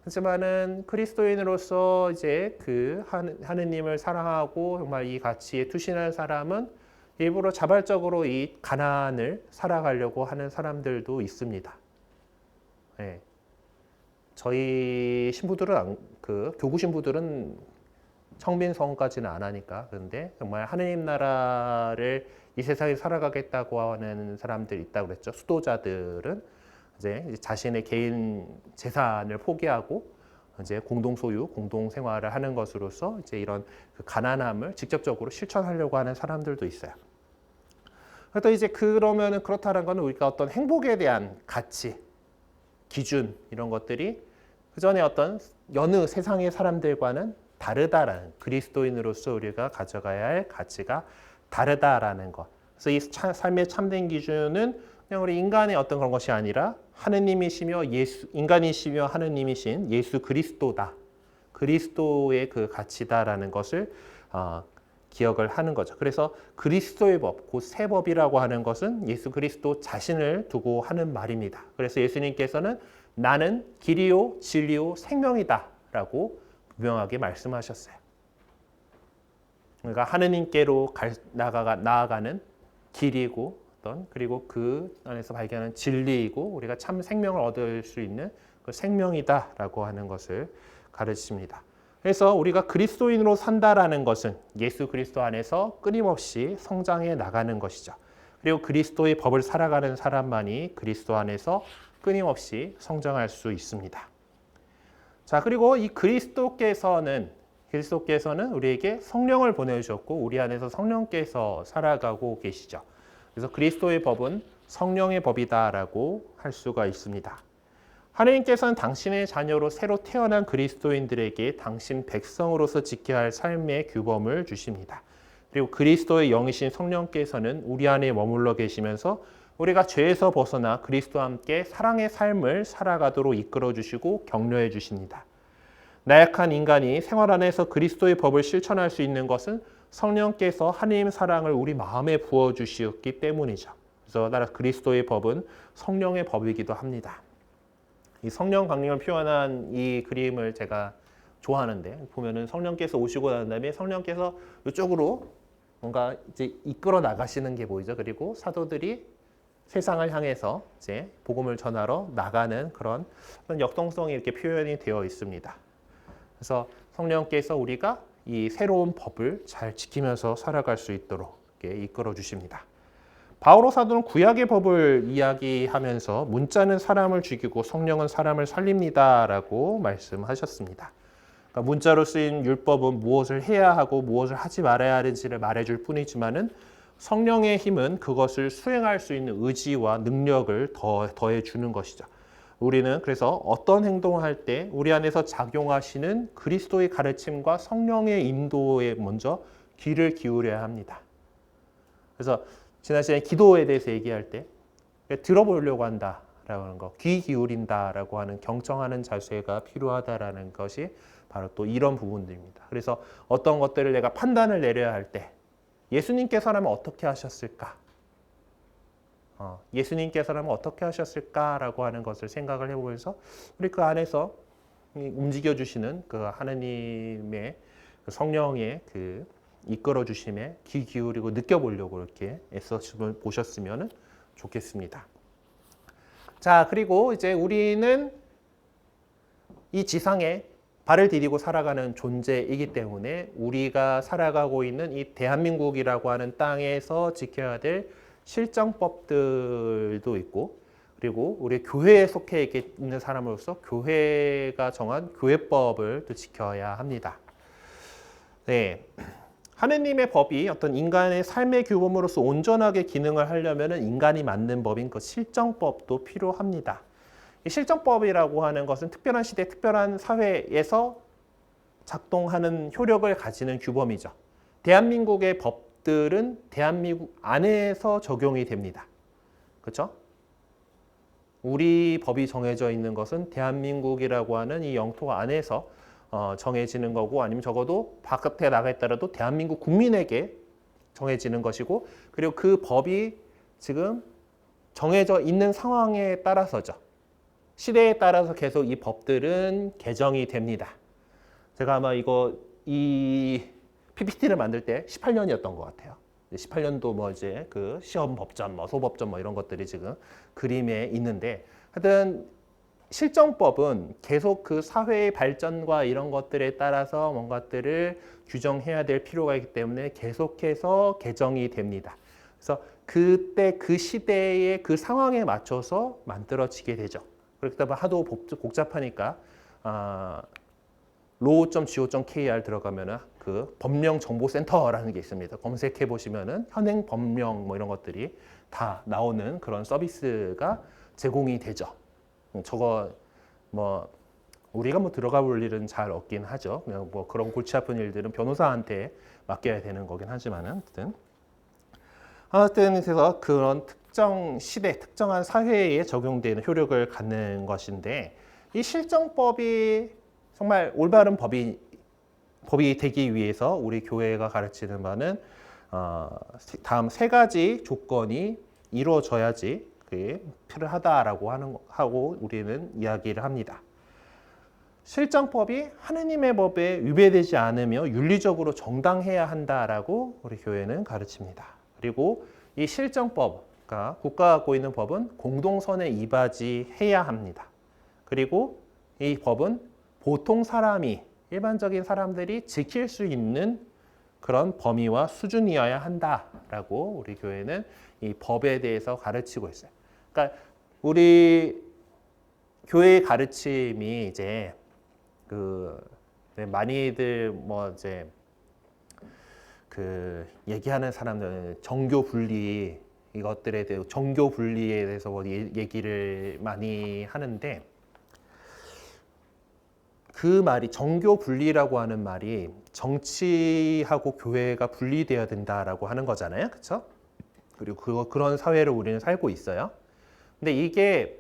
하지만은 그리스도인으로서 이제 그 하느님을 사랑하고 정말 이 가치에 투신한 사람은 일부러 자발적으로 이 가난을 살아가려고 하는 사람들도 있습니다. 네. 저희 신부들은 교구 신부들은 청빈성까지는 안 하니까. 그런데 정말 하느님 나라를 이 세상에 살아가겠다고 하는 사람들이 있다고 그랬죠. 수도자들은 이제 자신의 개인 재산을 포기하고 이제 공동 소유, 공동 생활을 하는 것으로서 이제 이런 그 가난함을 직접적으로 실천하려고 하는 사람들도 있어요. 또 이제 그러면은 그렇다는 거는 우리가 어떤 행복에 대한 가치, 기준 이런 것들이 그 전에 어떤 여느 세상의 사람들과는 다르다라는, 그리스도인으로서 우리가 가져가야 할 가치가 다르다라는 것. 그래서 이 삶의 참된 기준은 그냥 우리 인간의 어떤 그런 것이 아니라 하느님이시며 인간이시며 하느님이신 예수 그리스도다. 그리스도의 그 가치다라는 것을 기억을 하는 거죠. 그래서 그리스도의 법, 곧 새 법이라고 하는 것은 예수 그리스도 자신을 두고 하는 말입니다. 그래서 예수님께서는 나는 길이요, 진리요, 생명이다 라고 분명하게 말씀하셨어요. 그러니까 하느님께로 나아가는 길이고 그리고 그 안에서 발견하는 진리이고 우리가 참 생명을 얻을 수 있는 그 생명이다라고 하는 것을 가르칩니다. 그래서 우리가 그리스도인으로 산다라는 것은 예수 그리스도 안에서 끊임없이 성장해 나가는 것이죠. 그리고 그리스도의 법을 살아가는 사람만이 그리스도 안에서 끊임없이 성장할 수 있습니다. 자, 그리고 이 그리스도께서는 우리에게 성령을 보내주셨고 우리 안에서 성령께서 살아가고 계시죠. 그래서 그리스도의 법은 성령의 법이다라고 할 수가 있습니다. 하나님께서는 당신의 자녀로 새로 태어난 그리스도인들에게 당신 백성으로서 지켜야 할 삶의 규범을 주십니다. 그리고 그리스도의 영이신 성령께서는 우리 안에 머물러 계시면서 우리가 죄에서 벗어나 그리스도와 함께 사랑의 삶을 살아가도록 이끌어 주시고 격려해 주십니다. 나약한 인간이 생활 안에서 그리스도의 법을 실천할 수 있는 것은 성령께서 하나님 사랑을 우리 마음에 부어주셨기 때문이죠. 그래서 따라 그리스도의 법은 성령의 법이기도 합니다. 이 성령 강림을 표현한 이 그림을 제가 좋아하는데 보면은 성령께서 오시고 난 다음에 성령께서 이쪽으로 뭔가 이제 이끌어 나가시는 게 보이죠. 그리고 사도들이 세상을 향해서 이제 복음을 전하러 나가는 그런 역동성이 이렇게 표현이 되어 있습니다. 그래서 성령께서 우리가 이 새로운 법을 잘 지키면서 살아갈 수 있도록 이렇게 이끌어 주십니다. 바오로 사도는 구약의 법을 이야기하면서 문자는 사람을 죽이고 성령은 사람을 살립니다라고 말씀하셨습니다. 그러니까 문자로 쓰인 율법은 무엇을 해야 하고 무엇을 하지 말아야 하는지를 말해줄 뿐이지만은 성령의 힘은 그것을 수행할 수 있는 의지와 능력을 더해 주는 것이죠. 우리는 그래서 어떤 행동을 할 때 우리 안에서 작용하시는 그리스도의 가르침과 성령의 인도에 먼저 귀를 기울여야 합니다. 그래서 지난 시간에 기도에 대해서 얘기할 때 들어보려고 한다라고 하는 거, 귀 기울인다라고 하는 경청하는 자세가 필요하다라는 것이 바로 또 이런 부분들입니다. 그래서 어떤 것들을 내가 판단을 내려야 할 때 예수님께서라면 어떻게 하셨을까? 예수님께서는 어떻게 하셨을까라고 하는 것을 생각을 해보면서 우리 그 안에서 움직여 주시는 그 하나님의 그 성령의 그 이끌어 주심에 귀 기울이고 느껴보려고 이렇게 애써 보셨으면 좋겠습니다. 자, 그리고 이제 우리는 이 지상에 발을 디디고 살아가는 존재이기 때문에 우리가 살아가고 있는 이 대한민국이라고 하는 땅에서 지켜야 될 실정법들도 있고, 그리고 우리 교회에 속해 있는 사람으로서 교회가 정한 교회법을 또 지켜야 합니다. 네. 하느님의 법이 어떤 인간의 삶의 규범으로서 온전하게 기능을 하려면 인간이 만든 법인 그 실정법도 필요합니다. 이 실정법이라고 하는 것은 특별한 시대, 특별한 사회에서 작동하는 효력을 가지는 규범이죠. 대한민국의 법들은 대한민국 안에서 적용이 됩니다. 그렇죠? 우리 법이 정해져 있는 것은 대한민국이라고 하는 이 영토 안에서 정해지는 거고, 아니면 적어도 바깥에 나가 있더라도 대한민국 국민에게 정해지는 것이고, 그리고 그 법이 지금 정해져 있는 상황에 따라서죠. 시대에 따라서 계속 이 법들은 개정이 됩니다. 제가 아마 이 PPT를 만들 때 18년이었던 것 같아요. 18년도 뭐 이제 그 시험 법전, 뭐 소법전 뭐 이런 것들이 지금 그림에 있는데, 하여튼 실정법은 계속 그 사회의 발전과 이런 것들에 따라서 뭔가들을 규정해야 될 필요가 있기 때문에 계속해서 개정이 됩니다. 그래서 그때 그 시대의 그 상황에 맞춰서 만들어지게 되죠. 그렇기 때문에 하도 복잡하니까 law.go.kr 들어가면은 그 법령정보센터라는 게 있습니다. 검색해 보시면은 현행 법령 뭐 이런 것들이 다 나오는 그런 서비스가 제공이 되죠. 저거 뭐 우리가 뭐 들어가 볼 일은 잘 없긴 하죠. 그냥 뭐 그런 골치 아픈 일들은 변호사한테 맡겨야 되는 거긴 하지만은 하여튼 그래서 그런 특정 시대, 특정한 사회에 적용되는 효력을 갖는 것인데, 이 실정법이 정말 올바른 법이 되기 위해서 우리 교회가 가르치는 바는 다음 세 가지 조건이 이루어져야지 그게 필요하다라고 하고 우리는 이야기를 합니다. 실정법이 하느님의 법에 위배되지 않으며 윤리적으로 정당해야 한다라고 우리 교회는 가르칩니다. 그리고 이 실정법, 그러니까 국가가 갖고 있는 법은 공동선에 이바지해야 합니다. 그리고 이 법은 보통 사람이, 일반적인 사람들이 지킬 수 있는 그런 범위와 수준이어야 한다라고 우리 교회는 이 법에 대해서 가르치고 있어요. 그러니까 우리 교회의 가르침이 이제 많이들 뭐 이제 얘기하는 사람들은 정교 분리 이것들에 대해 정교 분리에 대해서 뭐 얘기를 많이 하는데, 그 말이 정교 분리라고 하는 말이 정치하고 교회가 분리되어야 된다라고 하는 거잖아요, 그렇죠? 그리고 그런 사회를 우리는 살고 있어요. 근데 이게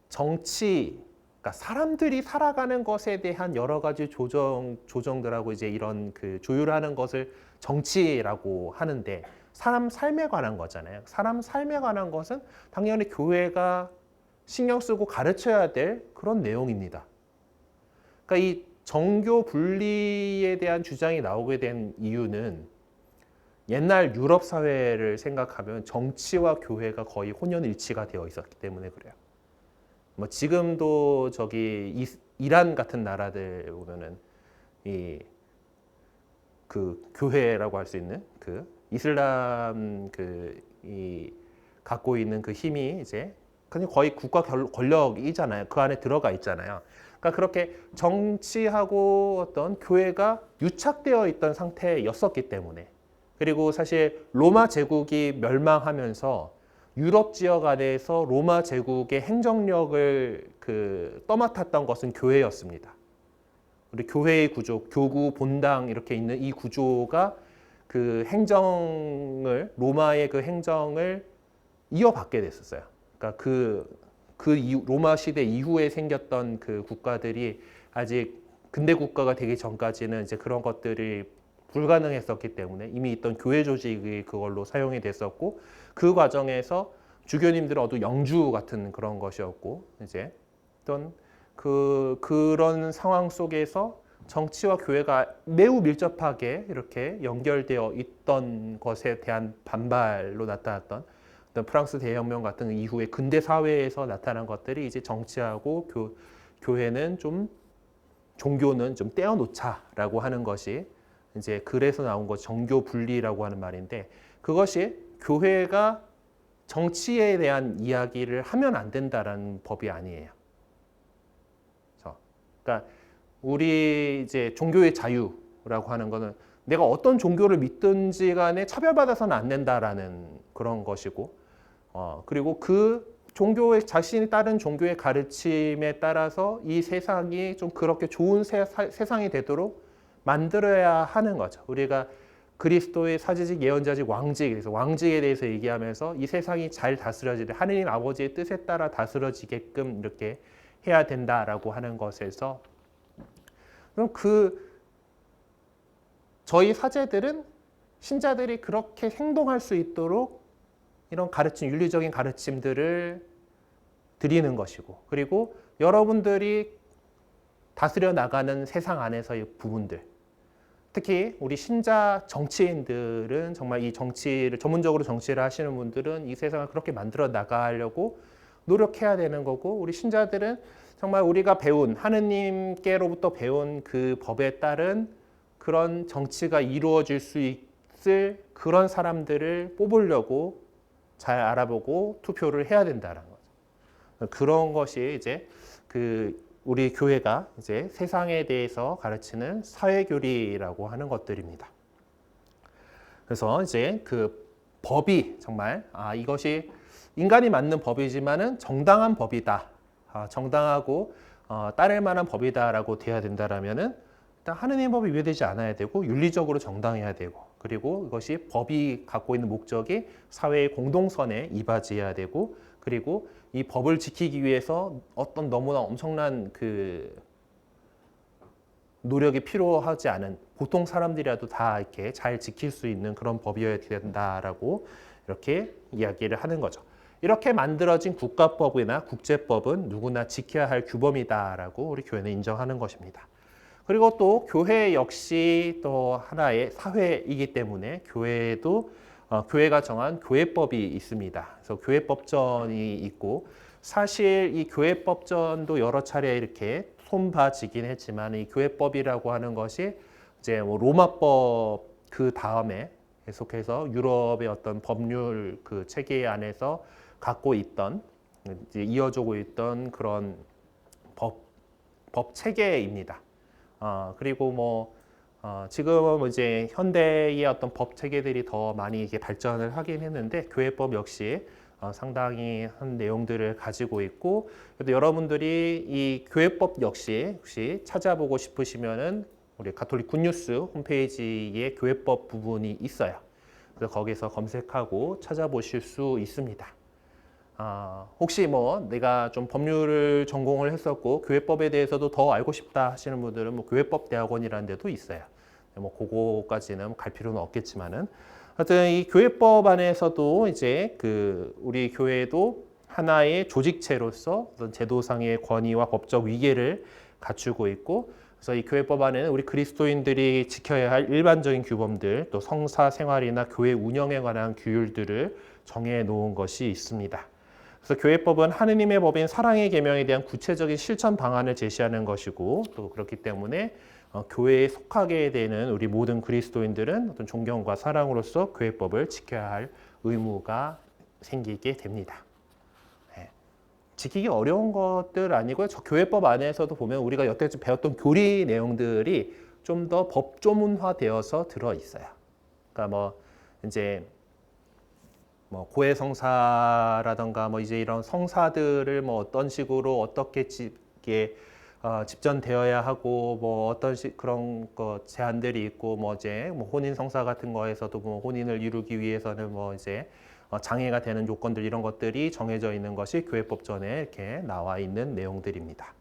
그러니까 사람들이 살아가는 것에 대한 여러 가지 조정들하고 이제 이런 그 조율하는 것을 정치라고 하는데, 사람 삶에 관한 거잖아요. 사람 삶에 관한 것은 당연히 교회가 신경 쓰고 가르쳐야 될 그런 내용입니다. 그러니까 이 정교 분리에 대한 주장이 나오게 된 이유는 옛날 유럽 사회를 생각하면 정치와 교회가 거의 혼연일치가 되어 있었기 때문에 그래요. 뭐 지금도 저기 이란 같은 나라들 보면은 그 교회라고 할 수 있는 그 이슬람 이 갖고 있는 그 힘이 이제 그냥 거의 국가 권력이잖아요. 그 안에 들어가 있잖아요. 그러니까 그렇게 정치하고 어떤 교회가 유착되어 있던 상태였었기 때문에, 그리고 사실 로마 제국이 멸망하면서 유럽 지역 안에서 로마 제국의 행정력을 떠맡았던 것은 교회였습니다. 우리 교회의 구조, 교구, 본당 이렇게 있는 이 구조가 로마의 그 행정을 이어받게 됐었어요. 그러니까 로마 시대 이후에 생겼던 그 국가들이 아직 근대 국가가 되기 전까지는 이제 그런 것들이 불가능했었기 때문에 이미 있던 교회 조직이 그걸로 사용이 됐었고, 그 과정에서 주교님들은 어두 영주 같은 그런 것이었고 이제 어떤 그런 상황 속에서 정치와 교회가 매우 밀접하게 이렇게 연결되어 있던 것에 대한 반발로 나타났던 어떤 프랑스 대혁명 같은 이후의 근대 사회에서 나타난 것들이 이제 정치하고 교회는 좀 종교는 좀 떼어놓자라고 하는 것이 이제 그래서 나온 것 정교 분리라고 하는 말인데 그것이 교회가 정치에 대한 이야기를 하면 안 된다라는 법이 아니에요. 그러니까 우리 이제 종교의 자유라고 하는 거는 내가 어떤 종교를 믿든지 간에 차별받아서는 안 된다라는 그런 것이고, 그리고 그 종교의 자신이 따른 종교의 가르침에 따라서 이 세상이 좀 그렇게 좋은 세상이 되도록 만들어야 하는 거죠. 우리가 그리스도의 사제직, 예언자직, 왕직, 그래서 왕직에 대해서 얘기하면서 이 세상이 잘 다스려지되 하느님 아버지의 뜻에 따라 다스려지게끔 이렇게 해야 된다라고 하는 것에서 그럼 저희 사제들은 신자들이 그렇게 행동할 수 있도록 이런 가르침, 윤리적인 가르침들을 드리는 것이고 그리고 여러분들이 다스려 나가는 세상 안에서의 부분들 특히 우리 신자 정치인들은 정말 이 정치를 전문적으로 정치를 하시는 분들은 이 세상을 그렇게 만들어 나가려고 노력해야 되는 거고 우리 신자들은 정말 우리가 배운 하느님께로부터 배운 그 법에 따른 그런 정치가 이루어질 수 있을 그런 사람들을 뽑으려고 잘 알아보고 투표를 해야 된다는 거죠. 그런 것이 이제 우리 교회가 이제 세상에 대해서 가르치는 사회교리라고 하는 것들입니다. 그래서 이제 그 법이 정말 이것이 인간이 만든 법이지만은 정당한 법이다. 정당하고 따를 만한 법이다라고 돼야 된다라면은 일단 하느님 법이 위배되지 않아야 되고 윤리적으로 정당해야 되고 그리고 이것이 법이 갖고 있는 목적이 사회의 공동선에 이바지해야 되고 그리고 이 법을 지키기 위해서 어떤 너무나 엄청난 그 노력이 필요하지 않은 보통 사람들이라도 다 이렇게 잘 지킬 수 있는 그런 법이어야 된다라고 이렇게 이야기를 하는 거죠. 이렇게 만들어진 국가법이나 국제법은 누구나 지켜야 할 규범이다라고 우리 교회는 인정하는 것입니다. 그리고 또 교회 역시 또 하나의 사회이기 때문에 교회도 교회가 정한 교회법이 있습니다. 그래서 교회법전이 있고 사실 이 교회법전도 여러 차례 이렇게 손봐지긴 했지만 이 교회법이라고 하는 것이 이제 뭐 로마법 그 다음에 계속해서 유럽의 어떤 법률 그 체계 안에서 갖고 있던 이제 이어지고 있던 그런 법 체계입니다. 그리고 뭐 지금은 이제 현대의 어떤 법 체계들이 더 많이 이게 발전을 하긴 했는데 교회법 역시 상당히 한 내용들을 가지고 있고 그래도 여러분들이 이 교회법 역시 혹시 찾아보고 싶으시면은 우리 가톨릭 굿뉴스 홈페이지에 교회법 부분이 있어요. 그래서 거기서 검색하고 찾아보실 수 있습니다. 혹시 뭐 내가 좀 법률을 전공을 했었고 교회법에 대해서도 더 알고 싶다 하시는 분들은 뭐 교회법 대학원이라는 데도 있어요. 뭐 그거까지는 갈 필요는 없겠지만은 하여튼 이 교회법 안에서도 이제 우리 교회도 하나의 조직체로서 어떤 제도상의 권위와 법적 위계를 갖추고 있고 그래서 이 교회법 안에는 우리 그리스도인들이 지켜야 할 일반적인 규범들 또 성사 생활이나 교회 운영에 관한 규율들을 정해 놓은 것이 있습니다. 그래서 교회법은 하느님의 법인 사랑의 계명에 대한 구체적인 실천 방안을 제시하는 것이고 또 그렇기 때문에 교회에 속하게 되는 우리 모든 그리스도인들은 어떤 존경과 사랑으로서 교회법을 지켜야 할 의무가 생기게 됩니다. 네. 지키기 어려운 것들 아니고요. 저 교회법 안에서도 보면 우리가 여태까지 배웠던 교리 내용들이 좀 더 법조문화되어서 들어 있어요. 그러니까 뭐 이제 뭐 고해성사라던가 뭐 이제 이런 성사들을 뭐 어떤 식으로 어떻게 집전되어야 하고 뭐 어떤 그런 거 제한들이 있고 뭐 이제 뭐 혼인 성사 같은 거에서도 뭐 혼인을 이루기 위해서는 뭐 이제 장애가 되는 요건들 이런 것들이 정해져 있는 것이 교회법전에 이렇게 나와 있는 내용들입니다.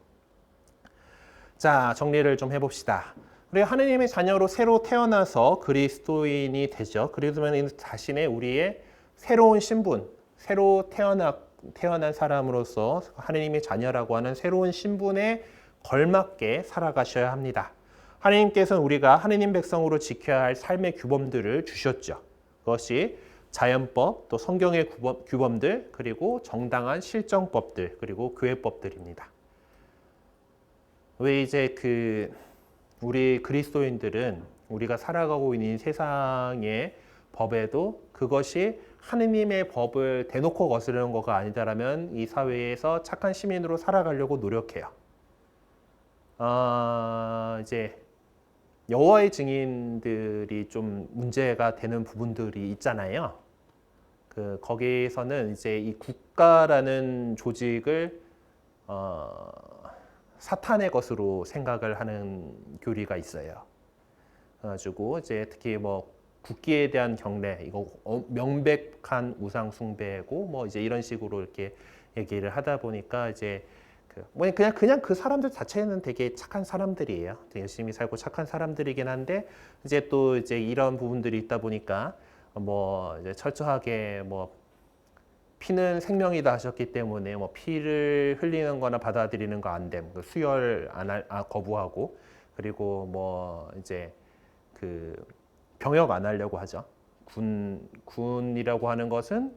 자, 정리를 좀 해봅시다. 우리 하느님의 자녀로 새로 태어나서 그리스도인이 되죠. 그러면 자신의 우리의 새로운 신분, 새로 태어난 사람으로서 하느님의 자녀라고 하는 새로운 신분에 걸맞게 살아가셔야 합니다. 하느님께서는 우리가 하느님 백성으로 지켜야 할 삶의 규범들을 주셨죠. 그것이 자연법, 또 성경의 규범들, 그리고 정당한 실정법들, 그리고 교회법들입니다. 왜 이제 우리 그리스도인들은 우리가 살아가고 있는 세상의 법에도 그것이 하느님의 법을 대놓고 거스르는 것가 아니다라면 이 사회에서 착한 시민으로 살아가려고 노력해요. 이제 여호와의 증인들이 좀 문제가 되는 부분들이 있잖아요. 거기에서는 이제 이 국가라는 조직을 사탄의 것으로 생각을 하는 교리가 있어요. 그래가지고 이제 특히 뭐 국기에 대한 경례, 이거 명백한 우상 숭배고 뭐 이제 이런 식으로 이렇게 얘기를 하다 보니까 이제 그냥 그 사람들 자체는 되게 착한 사람들이에요. 되게 열심히 살고 착한 사람들이긴 한데 이제 또 이제 이런 부분들이 있다 보니까 뭐 이제 철저하게 뭐 피는 생명이다 하셨기 때문에 뭐 피를 흘리는 거나 받아들이는 거 안 됨. 수혈 거부하고 그리고 뭐 이제 병역 안 하려고 하죠. 군이라고 하는 것은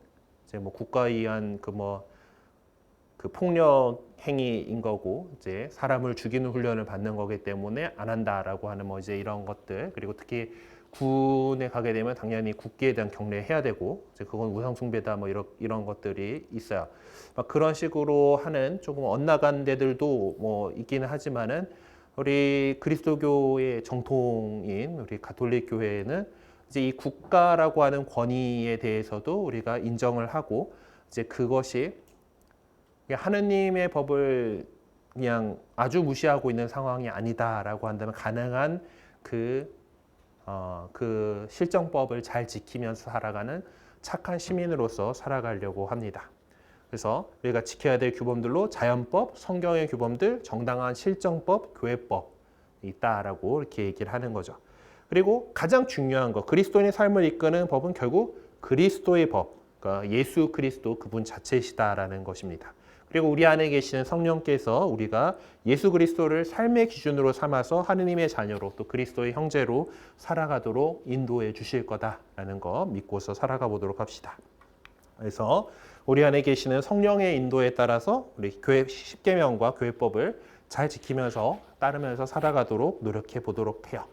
이제 뭐 국가에 의한 그 폭력 행위인 거고 이제 사람을 죽이는 훈련을 받는 거기 때문에 안 한다라고 하는 뭐 이제 이런 것들 그리고 특히 군에 가게 되면 당연히 국기에 대한 경례해야 되고 이제 그건 우상숭배다 뭐 이런 것들이 있어요. 막 그런 식으로 하는 조금 엇나간 데들도 뭐 있기는 하지만은 우리 그리스도교의 정통인 우리 가톨릭 교회는 이제 이 국가라고 하는 권위에 대해서도 우리가 인정을 하고 이제 그것이 하느님의 법을 그냥 아주 무시하고 있는 상황이 아니다라고 한다면 가능한 그 실정법을 잘 지키면서 살아가는 착한 시민으로서 살아가려고 합니다. 그래서 우리가 지켜야 될 규범들로 자연법, 성경의 규범들, 정당한 실정법, 교회법 있다라고 이렇게 얘기를 하는 거죠. 그리고 가장 중요한 거, 그리스도인의 삶을 이끄는 법은 결국 그리스도의 법, 그러니까 예수 그리스도 그분 자체시다라는 것입니다. 그리고 우리 안에 계시는 성령께서 우리가 예수 그리스도를 삶의 기준으로 삼아서 하느님의 자녀로 또 그리스도의 형제로 살아가도록 인도해 주실 거다라는 거 믿고서 살아가 보도록 합시다. 그래서 우리 안에 계시는 성령의 인도에 따라서 우리 교회 십계명과 교회법을 잘 지키면서 따르면서 살아가도록 노력해 보도록 해요.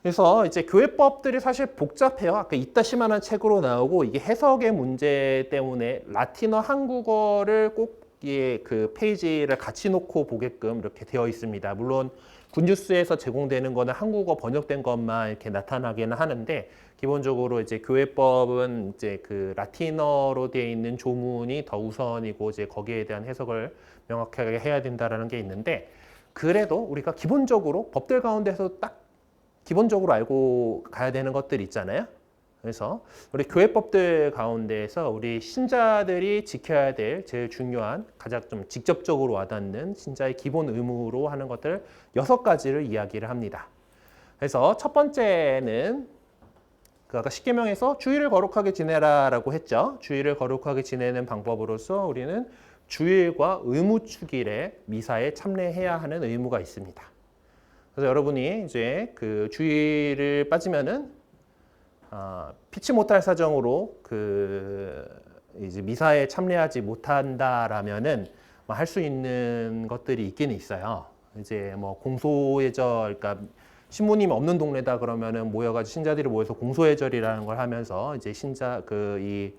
그래서 이제 교회법들이 사실 복잡해요. 아까 이따시만한 책으로 나오고 이게 해석의 문제 때문에 라틴어, 한국어를 꼭 그 페이지를 같이 놓고 보게끔 이렇게 되어 있습니다. 물론 굿뉴스에서 제공되는 거는 한국어 번역된 것만 이렇게 나타나기는 하는데 기본적으로 이제 교회법은 이제 그 라틴어로 되어 있는 조문이 더 우선이고 이제 거기에 대한 해석을 명확하게 해야 된다라는 게 있는데 그래도 우리가 기본적으로 법들 가운데서 딱 기본적으로 알고 가야 되는 것들이 있잖아요. 그래서 우리 교회법들 가운데에서 우리 신자들이 지켜야 될 제일 중요한 가장 좀 직접적으로 와닿는 신자의 기본 의무로 하는 것들 6가지를 이야기를 합니다. 그래서 첫 번째는 아까 십계명에서 주일을 거룩하게 지내라라고 했죠. 주일을 거룩하게 지내는 방법으로서 우리는 주일과 의무축일에 미사에 참여해야 하는 의무가 있습니다. 그래서 여러분이 이제 그 주일을 빠지면은 피치 못할 사정으로 이제 미사에 참여하지 못한다라면은 할 수 있는 것들이 있기는 있어요. 이제 뭐 공소예절, 그러니까 신부님 없는 동네다 그러면은 모여가지고 신자들이 모여서 공소예절이라는 걸 하면서 이제 신자 이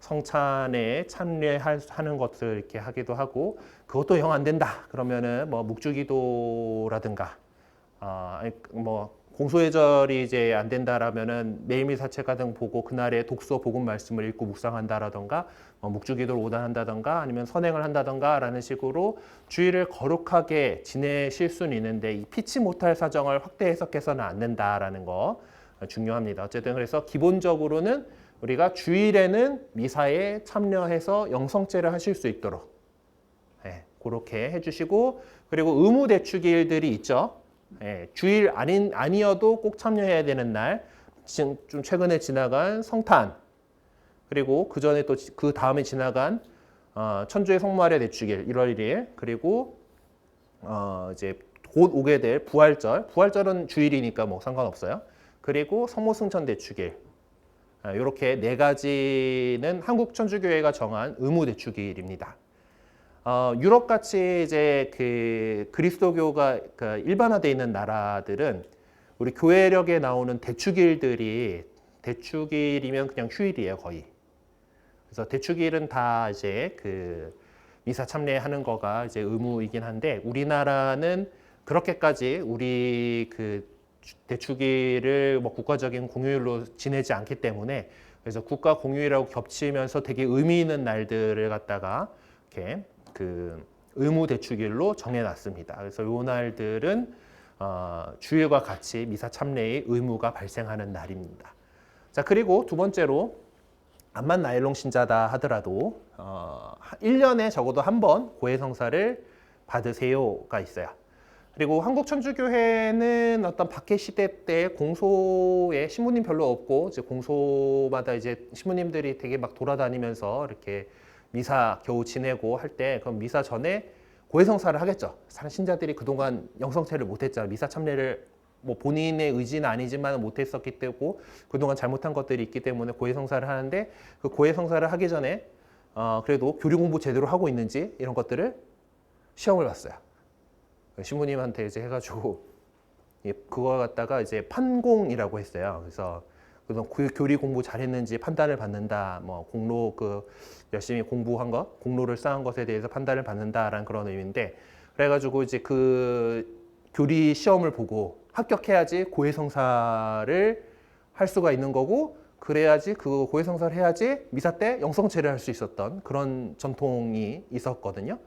성찬에 참여하는 것을 이렇게 하기도 하고 그것도 영 안 된다 그러면은 뭐 묵주기도라든가 뭐 공소예절이 이제 안 된다라면은 매일매일 사책가 등 보고 그날의 독서 복음 말씀을 읽고 묵상한다라던가 묵주기도를 오단한다던가 아니면 선행을 한다던가라는 식으로 주일을 거룩하게 지내실 수는 있는데 이 피치 못할 사정을 확대 해석해서는 안 된다라는 거 중요합니다. 어쨌든 그래서 기본적으로는 우리가 주일에는 미사에 참여해서 영성제를 하실 수 있도록 그렇게 해주시고 그리고 의무 대축일들이 있죠. 주일 아니어도 꼭 참여해야 되는 날, 좀 최근에 지나간 성탄, 그리고 그 전에 또 그 다음에 지나간 천주의 성모마리아 대축일 1월 1일, 그리고 이제 곧 오게 될 부활절. 부활절은 주일이니까 뭐 상관없어요. 그리고 성모승천 대축일. 이렇게 네 가지는 한국 천주교회가 정한 의무 대축일입니다. 유럽 같이 이제 그 그리스도교가 일반화되어 있는 나라들은 우리 교회력에 나오는 대축일들이 대축일이면 그냥 휴일이에요, 거의. 그래서 대축일은 다 이제 그 미사 참례하는 거가 이제 의무이긴 한데, 우리나라는 그렇게까지 우리 그 대축일을 뭐 국가적인 공휴일로 지내지 않기 때문에, 그래서 국가 공휴일하고 겹치면서 되게 의미 있는 날들을 갖다가 이렇게 그 의무 대축일로 정해놨습니다. 그래서 이 날들은 주일과 같이 미사 참례의 의무가 발생하는 날입니다. 자, 그리고 두 번째로 암만 나일론 신자다 하더라도 1년에 적어도 한 번 고해성사를 받으세요가 있어요. 그리고 한국 천주교회는 어떤 박해 시대 때 공소에 신부님 별로 없고, 이제 공소마다 이제 신부님들이 되게 막 돌아다니면서 이렇게 미사 겨우 지내고 할 때, 그럼 미사 전에 고해성사를 하겠죠. 다른 신자들이 그동안 영성체를 못했잖아요. 미사 참례를 뭐 본인의 의지는 아니지만 못했었기 때문에, 그동안 잘못한 것들이 있기 때문에 고해성사를 하는데, 그 고해성사를 하기 전에 그래도 교리 공부 제대로 하고 있는지 이런 것들을 시험을 봤어요. 신부님한테 이제 해가지고 그거 갖다가 이제 판공이라고 했어요. 그래서 교리 공부 잘했는지 판단을 받는다. 뭐 공로 열심히 공부한 것, 공로를 쌓은 것에 대해서 판단을 받는다라는 그런 의미인데, 그래가지고 이제 그 교리 시험을 보고 합격해야지 고해성사를 할 수가 있는 거고, 그래야지 그 고해성사를 해야지 미사 때 영성체를 할 수 있었던 그런 전통이 있었거든요.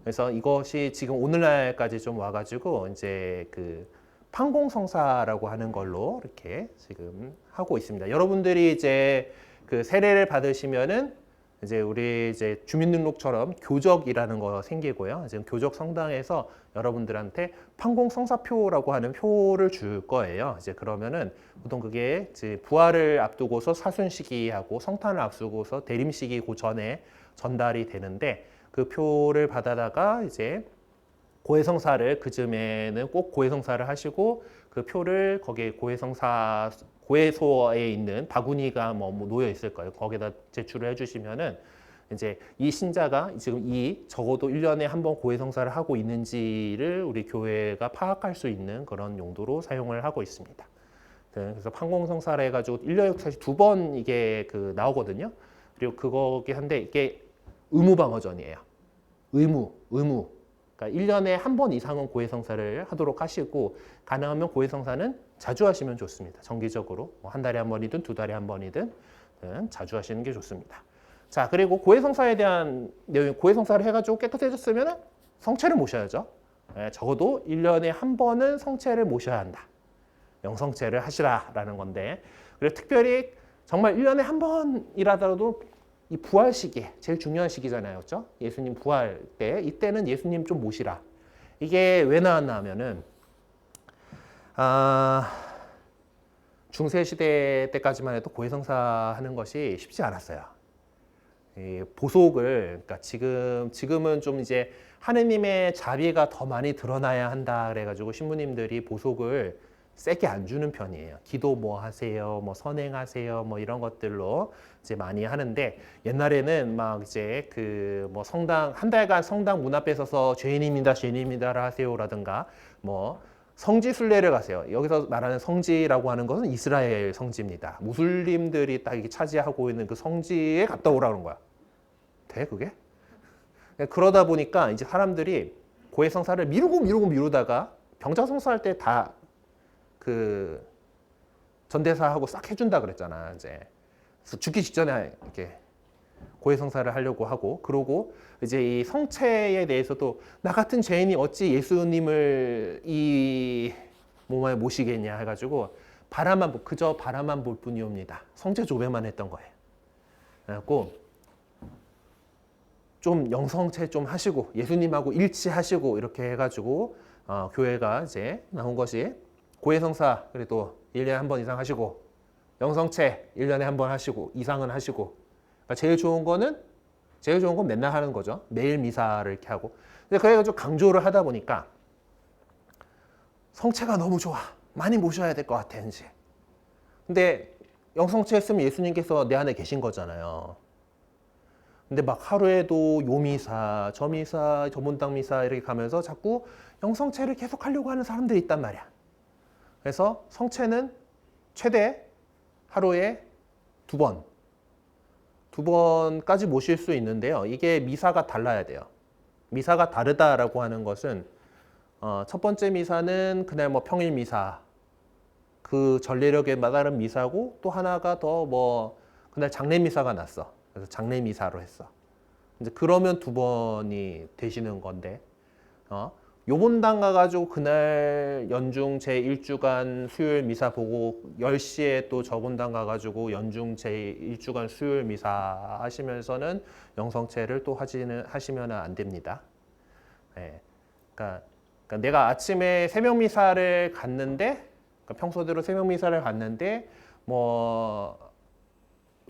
그래서 이것이 지금 오늘날까지 좀 와가지고 이제 그 판공성사라고 하는 걸로 이렇게 지금 하고 있습니다. 여러분들이 이제 그 세례를 받으시면은 이제 우리 이제 주민등록처럼 교적이라는 거 생기고요. 지금 교적 성당에서 여러분들한테 판공성사표라고 하는 표를 줄 거예요. 이제 그러면은 보통 그게 이제 부활을 앞두고서 사순시기하고 성탄을 앞두고서 대림시기 그 전에 전달이 되는데, 그 표를 받아다가 이제 고해성사를 그쯤에는 꼭 고해성사를 하시고, 그 표를 거기에 고해소에 있는 바구니가 뭐 놓여 있을 거예요. 거기다 제출을 해주시면은 이제 이 신자가 지금 적어도 1년에 한 번 고해성사를 하고 있는지를 우리 교회가 파악할 수 있는 그런 용도로 사용을 하고 있습니다. 그래서 판공성사를 해가지고 1년에 사실 2번 이게 그 나오거든요. 그리고 그거긴 한데 이게 의무방어전이에요. 의무. 그러니까 1년에 한 번 이상은 고해성사를 하도록 하시고, 가능하면 고해성사는 자주 하시면 좋습니다. 정기적으로 한 달에 한 번이든 2달에 한 번이든 자주 하시는 게 좋습니다. 자, 그리고 고해성사에 대한 내용, 고해성사를 해가지고 깨끗해졌으면 성체를 모셔야죠. 적어도 1년에 한 번은 성체를 모셔야 한다. 영성체를 하시라라는 건데, 그리고 특별히 정말 1년에 한 번이라도 이 부활 시기에 제일 중요한 시기잖아요. 그렇죠? 예수님 부활 때, 이때는 예수님 좀 모시라. 이게 왜 나왔나 하면은 중세 시대 때까지만 해도 고해성사 하는 것이 쉽지 않았어요. 이 보속을, 그러니까 지금은 좀 이제 하느님의 자비가 더 많이 드러나야 한다 그래가지고 신부님들이 보속을 세게 안 주는 편이에요. 기도 뭐 하세요, 뭐 선행하세요, 뭐 이런 것들로 이제 많이 하는데, 옛날에는 막 이제 그 뭐 성당 한 달간 성당 문 앞에 서서 죄인입니다라 하세요라든가, 뭐 성지 순례를 가세요. 여기서 말하는 성지라고 하는 것은 이스라엘 성지입니다. 무슬림들이 딱 이렇게 차지하고 있는 그 성지에 갔다 오라는 거야. 돼 그게? 그러다 보니까 이제 사람들이 고해성사를 미루다가 병자성사할 때 다 그 전대사하고 싹 해준다 그랬잖아. 이제 그래서 죽기 직전에 이렇게 고해성사를 하려고 하고, 그러고 이제 이 성체에 대해서도 나 같은 죄인이 어찌 예수님을 이 몸에 모시겠냐 해가지고 그저 바라만 볼 뿐이옵니다. 성체 조배만 했던 거예요. 그래갖고 좀 영성체 좀 하시고 예수님하고 일치하시고 이렇게 해가지고 교회가 이제 나온 것이 고해성사 그래도 1년에 한 번 이상 하시고, 영성체 1년에 한 번 하시고 이상은 하시고, 그러니까 제일 좋은 건 맨날 하는 거죠. 매일 미사를 이렇게 하고. 근데 그래가지고 강조를 하다 보니까 성체가 너무 좋아. 많이 모셔야 될 것 같아, 이제. 근데 영성체 했으면 예수님께서 내 안에 계신 거잖아요. 근데 막 하루에도 요 미사, 저 미사, 저문당 미사 이렇게 가면서 자꾸 영성체를 계속 하려고 하는 사람들이 있단 말이야. 그래서 성체는 최대 하루에 두 번까지 모실 수 있는데요. 이게 미사가 달라야 돼요. 미사가 다르다라고 하는 것은 첫 번째 미사는 그날 뭐 평일 미사, 그 전례력에 따른 미사고, 또 하나가 더 뭐 그날 장례 미사가 났어. 그래서 장례 미사로 했어. 이제 그러면 두 번이 되시는 건데, 요번당 가가지고 그날 연중 제1주간 수요일 미사 보고 10시에 또 저번당 가가지고 연중 제1주간 수요일 미사 하시면서는 영성체를 또 하시면 안 됩니다. 네. 그러니까 내가 아침에 새벽 미사를 갔는데, 그러니까 평소대로 새벽 미사를 갔는데, 뭐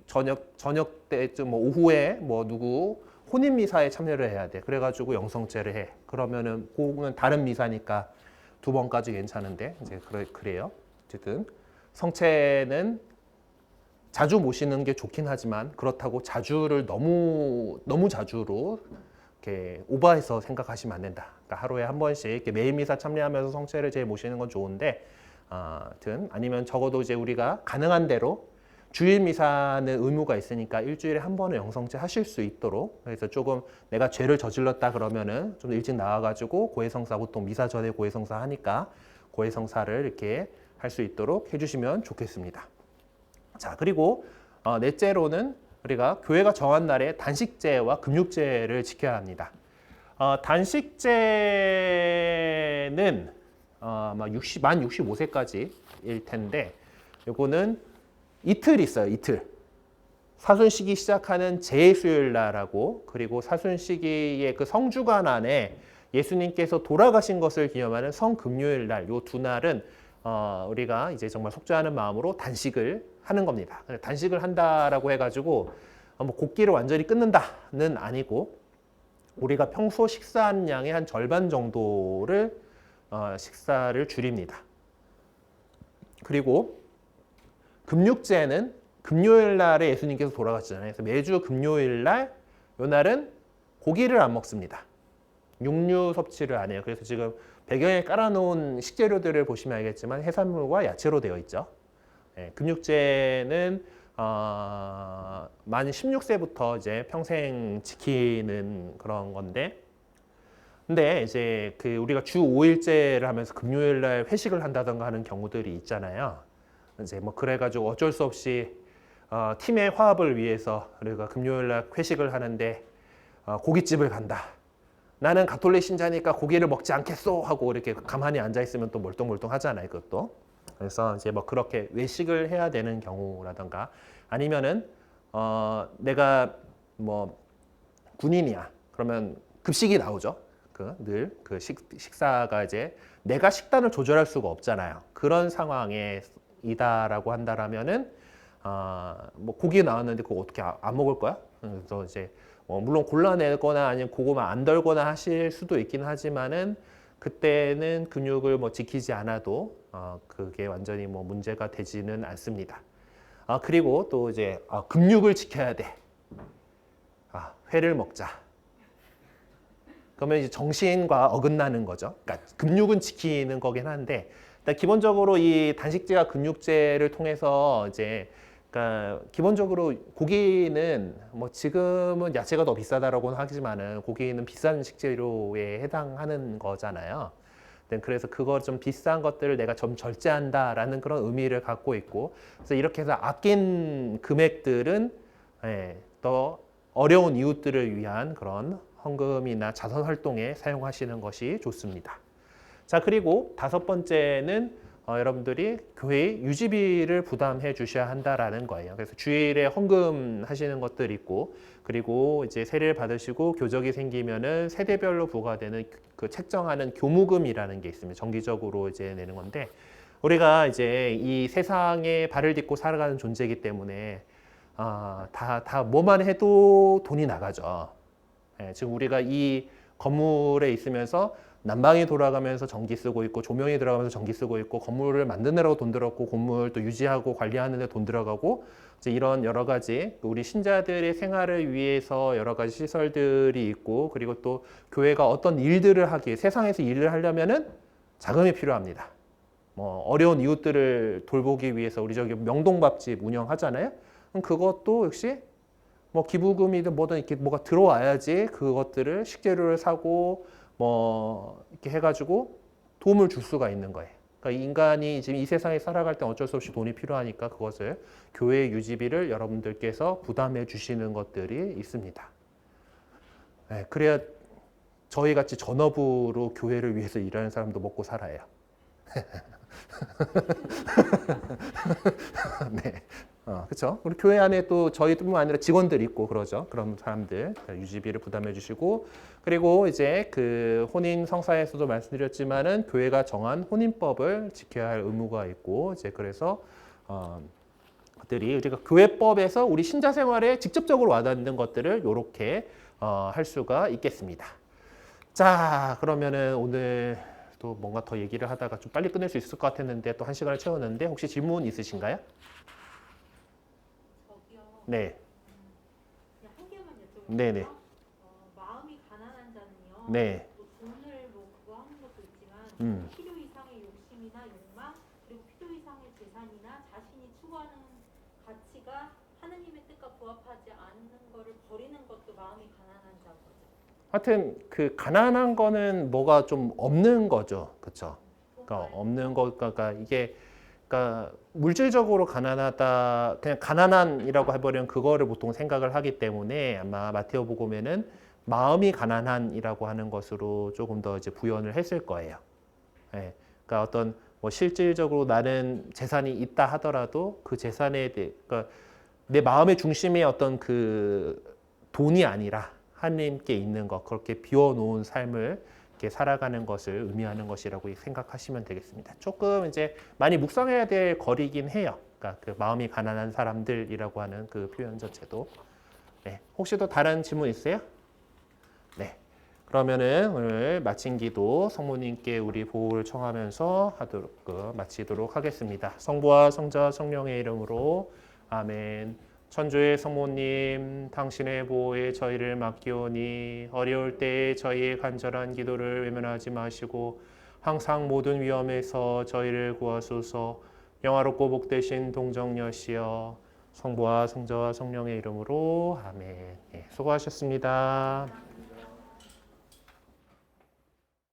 저녁 때쯤 뭐 오후에 뭐 누구 혼인 미사에 참여를 해야 돼. 그래가지고 영성제를 해. 그러면은 그거는 다른 미사니까 두 번까지 괜찮은데 이제 그래요. 어쨌든 성체는 자주 모시는 게 좋긴 하지만 그렇다고 자주를 너무 자주로 이렇게 오버해서 생각하시면 안 된다. 그러니까 하루에 한 번씩 이렇게 매일 미사 참여하면서 성체를 제일 모시는 건 좋은데, 아무튼 아니면 적어도 이제 우리가 가능한 대로 주일 미사는 의무가 있으니까 일주일에 한 번은 영성체 하실 수 있도록, 그래서 조금 내가 죄를 저질렀다 그러면은 좀 일찍 나와가지고 고해성사, 보통 미사 전에 고해성사 하니까 고해성사를 이렇게 할 수 있도록 해주시면 좋겠습니다. 자, 그리고 넷째로는 우리가 교회가 정한 날에 단식제와 금육제를 지켜야 합니다. 단식제는 아마 만 65세까지일 텐데, 요거는 이틀 있어요. 이틀. 사순시기 시작하는 제 수요일 날하고, 그리고 사순시기의 그 성주간 안에 예수님께서 돌아가신 것을 기념하는 성금요일 날, 요 두 날은 우리가 이제 정말 속죄하는 마음으로 단식을 하는 겁니다. 단식을 한다라고 해가지고 뭐 곡기를 완전히 끊는다는 아니고, 우리가 평소 식사한 양의 한 절반 정도를 식사를 줄입니다. 그리고 금육제는 금요일 날에 예수님께서 돌아가셨잖아요. 그래서 매주 금요일 날, 요 날은 고기를 안 먹습니다. 육류 섭취를 안 해요. 그래서 지금 배경에 깔아놓은 식재료들을 보시면 알겠지만 해산물과 야채로 되어 있죠. 금육제는 만 16세부터 이제 평생 지키는 그런 건데, 근데 이제 그 우리가 주 5일제를 하면서 금요일 날 회식을 한다던가 하는 경우들이 있잖아요. 이제 뭐 그래가지고 어쩔 수 없이 팀의 화합을 위해서 우리가 금요일 날 회식을 하는데 고깃집을 간다. 나는 가톨릭 신자니까 고기를 먹지 않겠소 하고 이렇게 가만히 앉아 있으면 또 멀뚱멀뚱 하잖아요, 그것도. 그래서 이제 뭐 그렇게 외식을 해야 되는 경우라던가, 아니면은 내가 뭐 군인이야. 그러면 급식이 나오죠. 늘 그 식사가 이제 내가 식단을 조절할 수가 없잖아요. 그런 상황에 이다라고 한다라면은 뭐 고기 나왔는데 그거 어떻게 안 먹을 거야? 그래서 이제 물론 골라내거나 아니면 그거만 안 덜거나 하실 수도 있긴 하지만은, 그때는 근육을 뭐 지키지 않아도 그게 완전히 뭐 문제가 되지는 않습니다. 그리고 또 이제 금육을 지켜야 돼. 회를 먹자. 그러면 이제 정신과 어긋나는 거죠. 그러니까 금육은 지키는 거긴 한데, 일단 기본적으로 이 단식제와 금육제를 통해서 이제, 그러니까 기본적으로 고기는 뭐 지금은 야채가 더 비싸다라고는 하지만은 고기는 비싼 식재료에 해당하는 거잖아요. 그래서 그거 좀 비싼 것들을 내가 좀 절제한다라는 그런 의미를 갖고 있고, 그래서 이렇게 해서 아낀 금액들은 더 어려운 이웃들을 위한 그런 헌금이나 자선 활동에 사용하시는 것이 좋습니다. 자, 그리고 다섯 번째는 여러분들이 교회 유지비를 부담해 주셔야 한다라는 거예요. 그래서 주일에 헌금 하시는 것들 있고, 그리고 이제 세례를 받으시고 교적이 생기면은 세대별로 부과되는 그 책정하는 교무금이라는 게 있습니다. 정기적으로 이제 내는 건데, 우리가 이제 이 세상에 발을 딛고 살아가는 존재이기 때문에 다 뭐만 해도 돈이 나가죠. 예, 지금 우리가 이 건물에 있으면서 난방이 돌아가면서 전기 쓰고 있고 조명이 들어가면서 전기 쓰고 있고 건물을 만드느라고 돈 들었고 건물 또 유지하고 관리하는 데 돈 들어가고 이제 이런 여러 가지 우리 신자들의 생활을 위해서 여러 가지 시설들이 있고 그리고 또 교회가 어떤 일들을 하기 세상에서 일을 하려면은 자금이 필요합니다. 뭐 어려운 이웃들을 돌보기 위해서 우리 저기 명동밥집 운영하잖아요. 그럼 그것도 역시 뭐 기부금이든 뭐든 이렇게 뭐가 들어와야지 그것들을 식재료를 사고 뭐 이렇게 해가지고 도움을 줄 수가 있는 거예요. 그러니까 인간이 지금 이 세상에 살아갈 때 어쩔 수 없이 돈이 필요하니까 그것을 교회 유지비를 여러분들께서 부담해 주시는 것들이 있습니다. 네, 그래야 저희 같이 전업으로 교회를 위해서 일하는 사람도 먹고 살아요. 네. 그렇죠. 우리 교회 안에 또 저희뿐만 아니라 직원들 있고 그러죠. 그런 사람들 유지비를 부담해 주시고 그리고 이제 그 혼인 성사에서도 말씀드렸지만은 교회가 정한 혼인법을 지켜야 할 의무가 있고 이제 그래서 것들이 우리가 교회법에서 우리 신자 생활에 직접적으로 와닿는 것들을 이렇게 할 수가 있겠습니다. 자, 그러면은 오늘 또 뭔가 더 얘기를 하다가 좀 빨리 끝낼 수 있을 것 같았는데 또 1시간을 채웠는데 혹시 질문 있으신가요? 네. 그냥 한 개만 여쭤볼게요. 네네. 마음이 가난한 자는요. 네. 뭐 돈을 뭐 그거 하는 것도 있지만 음. 필요 이상의 욕심이나 욕망 그리고 필요 이상의 재산이나 자신이 추구하는 가치가 하느님의 뜻과 부합하지 않는 거를 버리는 것도 마음이 가난한 자거죠. 하여튼 그 가난한 거는 뭐가 좀 없는 거죠. 그렇죠? 그러니까 없는 거가 이게 그러니까 물질적으로 가난하다 그냥 가난한이라고 해버리면 그거를 보통 생각을 하기 때문에 아마 마테오 복음에는 마음이 가난한이라고 하는 것으로 조금 더 이제 부연을 했을 거예요. 예. 그러니까 어떤 뭐 실질적으로 나는 재산이 있다 하더라도 그 재산에 대해 그러니까 내 마음의 중심에 어떤 그 돈이 아니라 하나님께 있는 것 그렇게 비워놓은 삶을 이렇게 살아가는 것을 의미하는 것이라고 생각하시면 되겠습니다. 조금 이제 많이 묵상해야 될 거리긴 해요. 그러니까 그 마음이 가난한 사람들이라고 하는 그 표현 자체도. 네. 혹시 또 다른 질문 있어요? 네. 그러면은 오늘 마친 기도 성모님께 우리 보호를 청하면서 마치도록 하겠습니다. 성부와 성자와 성령의 이름으로 아멘. 천주의 성모님, 당신의 보호에 저희를 맡기오니 어려울 때에 저희의 간절한 기도를 외면하지 마시고 항상 모든 위험에서 저희를 구하소서. 영화롭고 복되신 동정녀시여, 성부와 성자와 성령의 이름으로 아멘. 네, 수고하셨습니다.